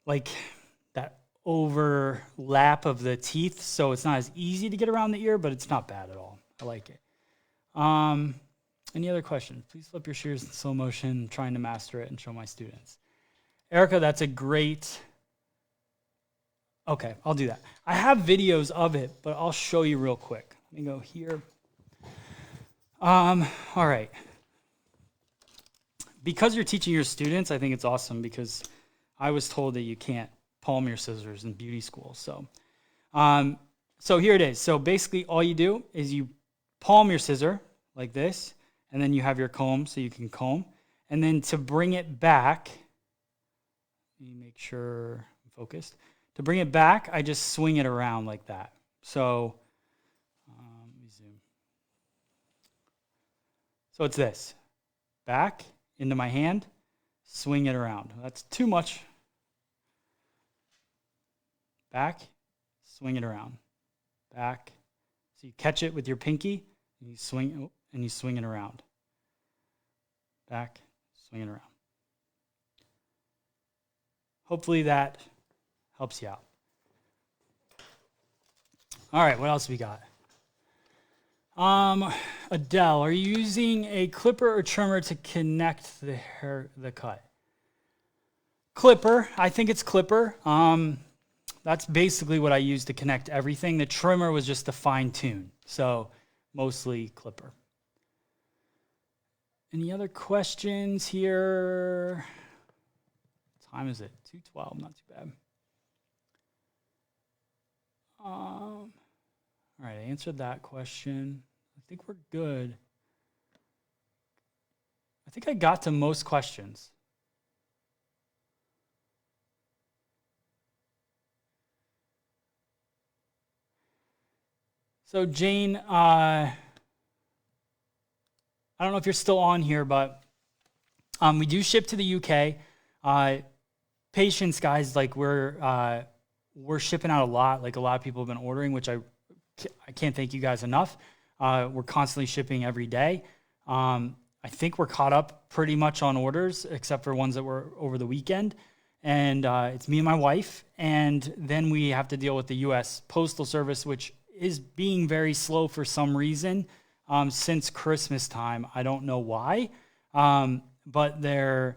that overlap of the teeth, so it's not as easy to get around the ear, but it's not bad at all. I like it. Any other questions? Please flip your shears in slow motion, trying to master it and show my students. Erica, that's a great... Okay, I'll do that. I have videos of it, but I'll show you real quick. Let me go here. All right. Because you're teaching your students, I think it's awesome because I was told that you can't palm your scissors in beauty school. So here it is. So basically all you do is you palm your scissor like this, and then you have your comb so you can comb. And then to bring it back, let me make sure I'm focused. To bring it back, I just swing it around like that. So let me zoom. So it's this. Back into my hand, swing it around. That's too much. Back, swing it around. Back. So you catch it with your pinky, and you swing it around. Back, swing it around. Hopefully that helps you out. All right, what else we got? Adele, are you using a clipper or trimmer to connect the cut? Clipper, I think it's clipper. That's basically what I use to connect everything. The trimmer was just to fine tune. So mostly clipper. Any other questions here? What time is it? 2:12, not too bad. All right, I answered that question. I think we're good. I think I got to most questions. So Jane, I don't know if you're still on here, but we do ship to the UK. Patience, guys, like we're shipping out a lot. Like a lot of people have been ordering, which I can't thank you guys enough. We're constantly shipping every day. I think we're caught up pretty much on orders, except for ones that were over the weekend. And it's me and my wife. And then we have to deal with the U.S. Postal Service, which is being very slow for some reason since Christmas time. I don't know why, but they're,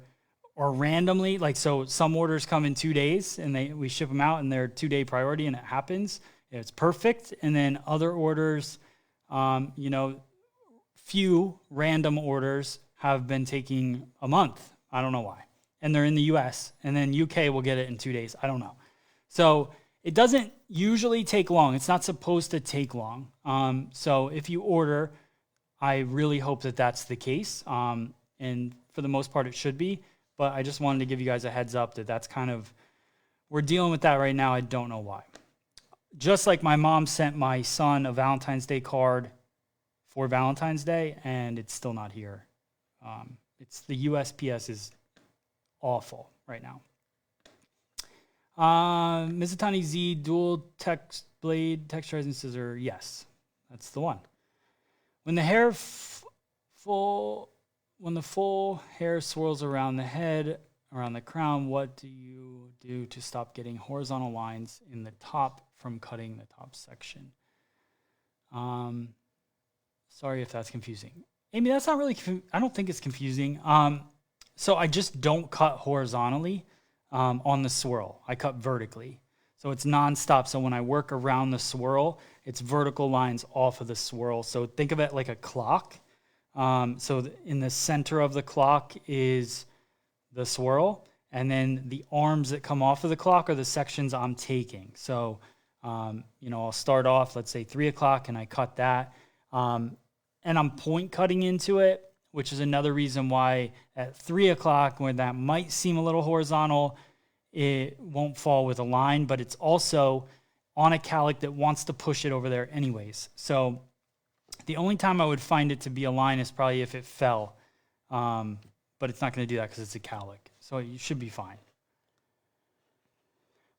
or randomly, like, so some orders come in 2 days and we ship them out and they're 2-day priority and it happens. It's perfect. And then other orders, few random orders have been taking a month. I don't know why. And they're in the US, and then UK will get it in 2 days. I don't know. So It doesn't usually take long. It's not supposed to take long. So if you order, I really hope that that's the case. And for the most part, it should be. But I just wanted to give you guys a heads up that that's kind of, we're dealing with that right now. I don't know why. Just like my mom sent my son a Valentine's Day card for Valentine's Day, and it's still not here. The USPS is awful right now. Mizutani Z dual text blade texturizing scissor. Yes, that's the one. When the hair when the full hair swirls around the head, around the crown, what do you do to stop getting horizontal lines in the top from cutting the top section? Sorry if that's confusing. Amy, that's not really, I don't think it's confusing. So I just don't cut horizontally on the swirl. I cut vertically. So it's nonstop. So when I work around the swirl, it's vertical lines off of the swirl. So think of it like a clock. So in the center of the clock is the swirl, and then the arms that come off of the clock are the sections I'm taking. So, I'll start off, let's say 3 o'clock, and I cut that. And I'm point cutting into it, which is another reason why at 3 o'clock, when that might seem a little horizontal, it won't fall with a line, but it's also on a calic that wants to push it over there anyways. So the only time I would find it to be a line is probably if it fell, but it's not going to do that because it's a calic. So you should be fine.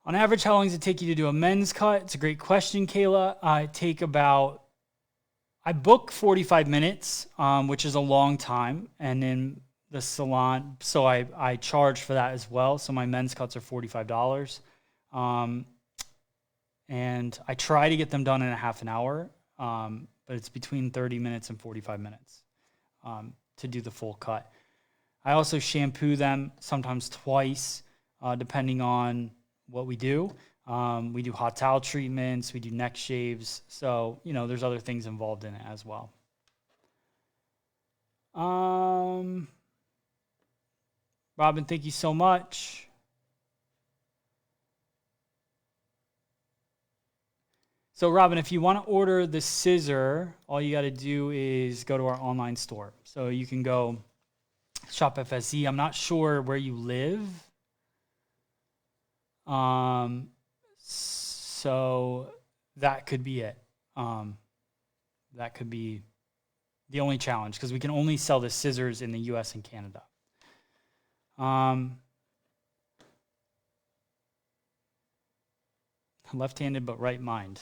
On average, how long does it take you to do a men's cut? It's a great question, Kayla. I book 45 minutes, which is a long time, and then the salon, so I charge for that as well. So my men's cuts are $45. And I try to get them done in a half an hour, but it's between 30 minutes and 45 minutes to do the full cut. I also shampoo them sometimes twice, depending on what we do. We do hot towel treatments, we do neck shaves. So, there's other things involved in it as well. Robin, thank you so much. So, Robin, if you want to order the scissor, all you got to do is go to our online store. So you can go shop FSZ. I'm not sure where you live. So that could be it. That could be the only challenge because we can only sell the scissors in the US and Canada. Left-handed but right mind.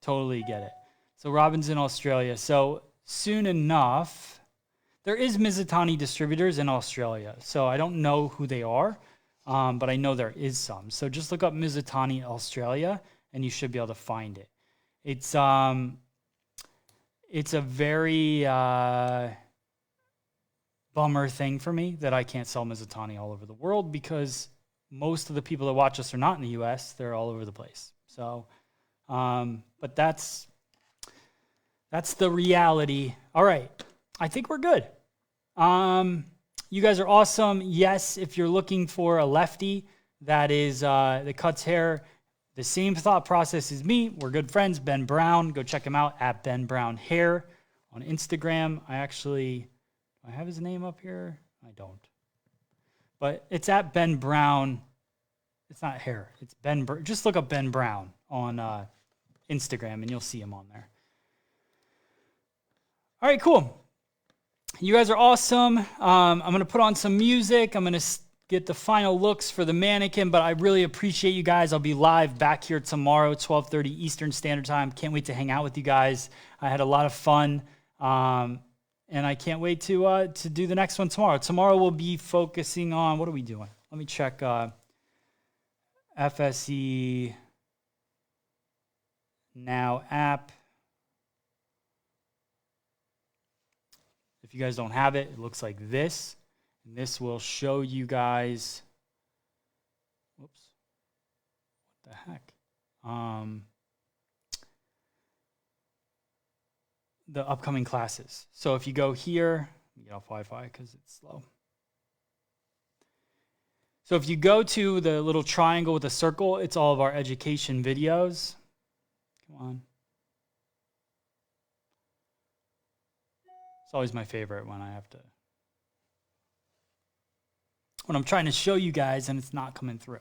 Totally get it. So Robin's in Australia. So soon enough, there is Mizutani distributors in Australia. So I don't know who they are, but I know there is some. So just look up Mizutani Australia, and you should be able to find it. It's a very bummer thing for me that I can't sell Mizutani all over the world because most of the people that watch us are not in the U.S. They're all over the place. So, but that's the reality. All right. I think we're good. You guys are awesome. Yes, if you're looking for a lefty that is that cuts hair, the same thought process as me. We're good friends. Ben Brown. Go check him out at Ben Brown Hair on Instagram. I have his name up here. I don't. But it's at Ben Brown. It's not hair. It's Ben. Just look up Ben Brown on Instagram, and you'll see him on there. All right, cool. You guys are awesome. I'm going to put on some music. I'm going to get the final looks for the mannequin, but I really appreciate you guys. I'll be live back here tomorrow, 12:30 Eastern Standard Time. Can't wait to hang out with you guys. I had a lot of fun, and I can't wait to do the next one tomorrow. Tomorrow we'll be focusing on, what are we doing? Let me check FSE Now app. If you guys don't have it, it looks like this. And this will show you guys, whoops, what the heck? The upcoming classes. So if you go here, let me get off Wi-Fi because it's slow. So if you go to the little triangle with a circle, it's all of our education videos. Come on. It's always my favorite when I'm trying to show you guys and it's not coming through.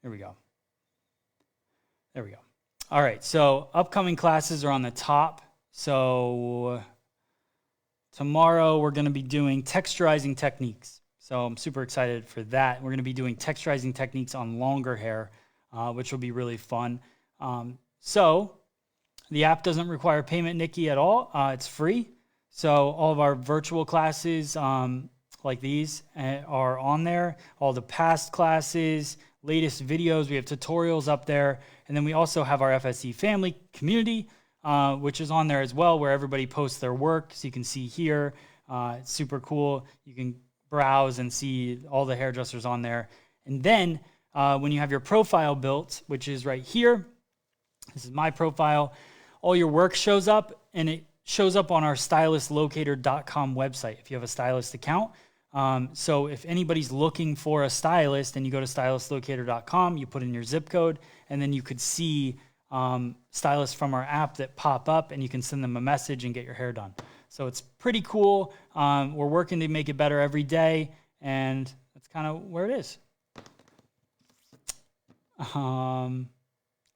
Here we go. There we go. All right, so upcoming classes are on the top. So tomorrow we're going to be doing texturizing techniques. So I'm super excited for that. We're going to be doing texturizing techniques on longer hair, which will be really fun. So the app doesn't require payment, Nikki, at all. It's free. So all of our virtual classes like these are on there. All the past classes, latest videos, we have tutorials up there. And then we also have our FSC family community, which is on there as well, where everybody posts their work. So you can see here, it's super cool. You can browse and see all the hairdressers on there. And then when you have your profile built, which is right here, this is my profile, all your work shows up, and it shows up on our stylistlocator.com website if you have a stylist account. So if anybody's looking for a stylist and you go to stylistlocator.com, you put in your zip code, and then you could see stylists from our app that pop up, and you can send them a message and get your hair done. So it's pretty cool. We're working to make it better every day, and that's kind of where it is. All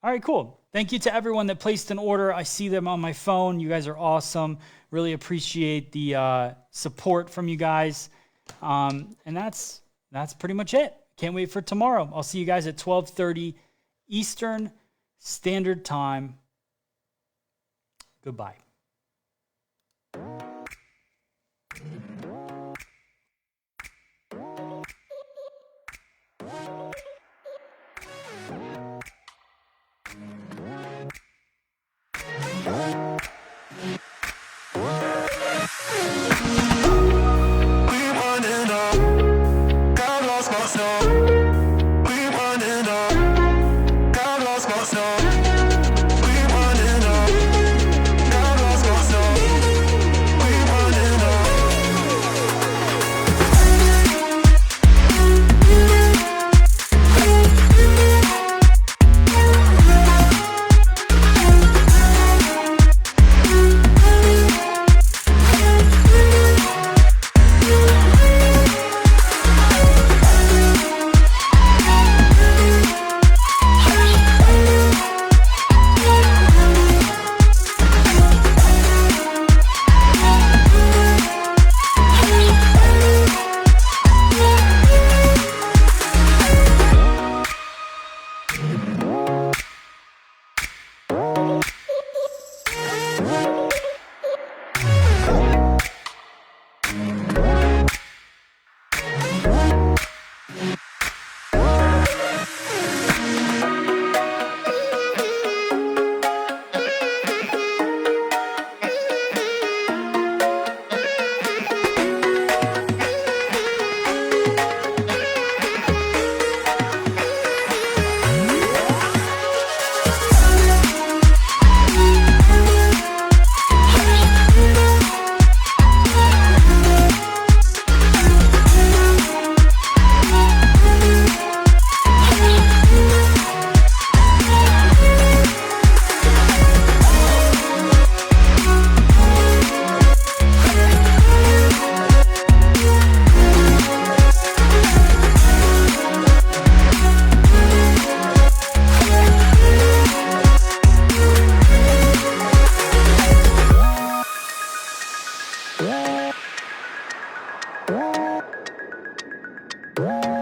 right, cool. Thank you to everyone that placed an order. I see them on my phone. You guys are awesome. Really appreciate the support from you guys. And that's pretty much it. Can't wait for tomorrow. I'll see you guys at 12:30 Eastern Standard Time. Goodbye. Yeah.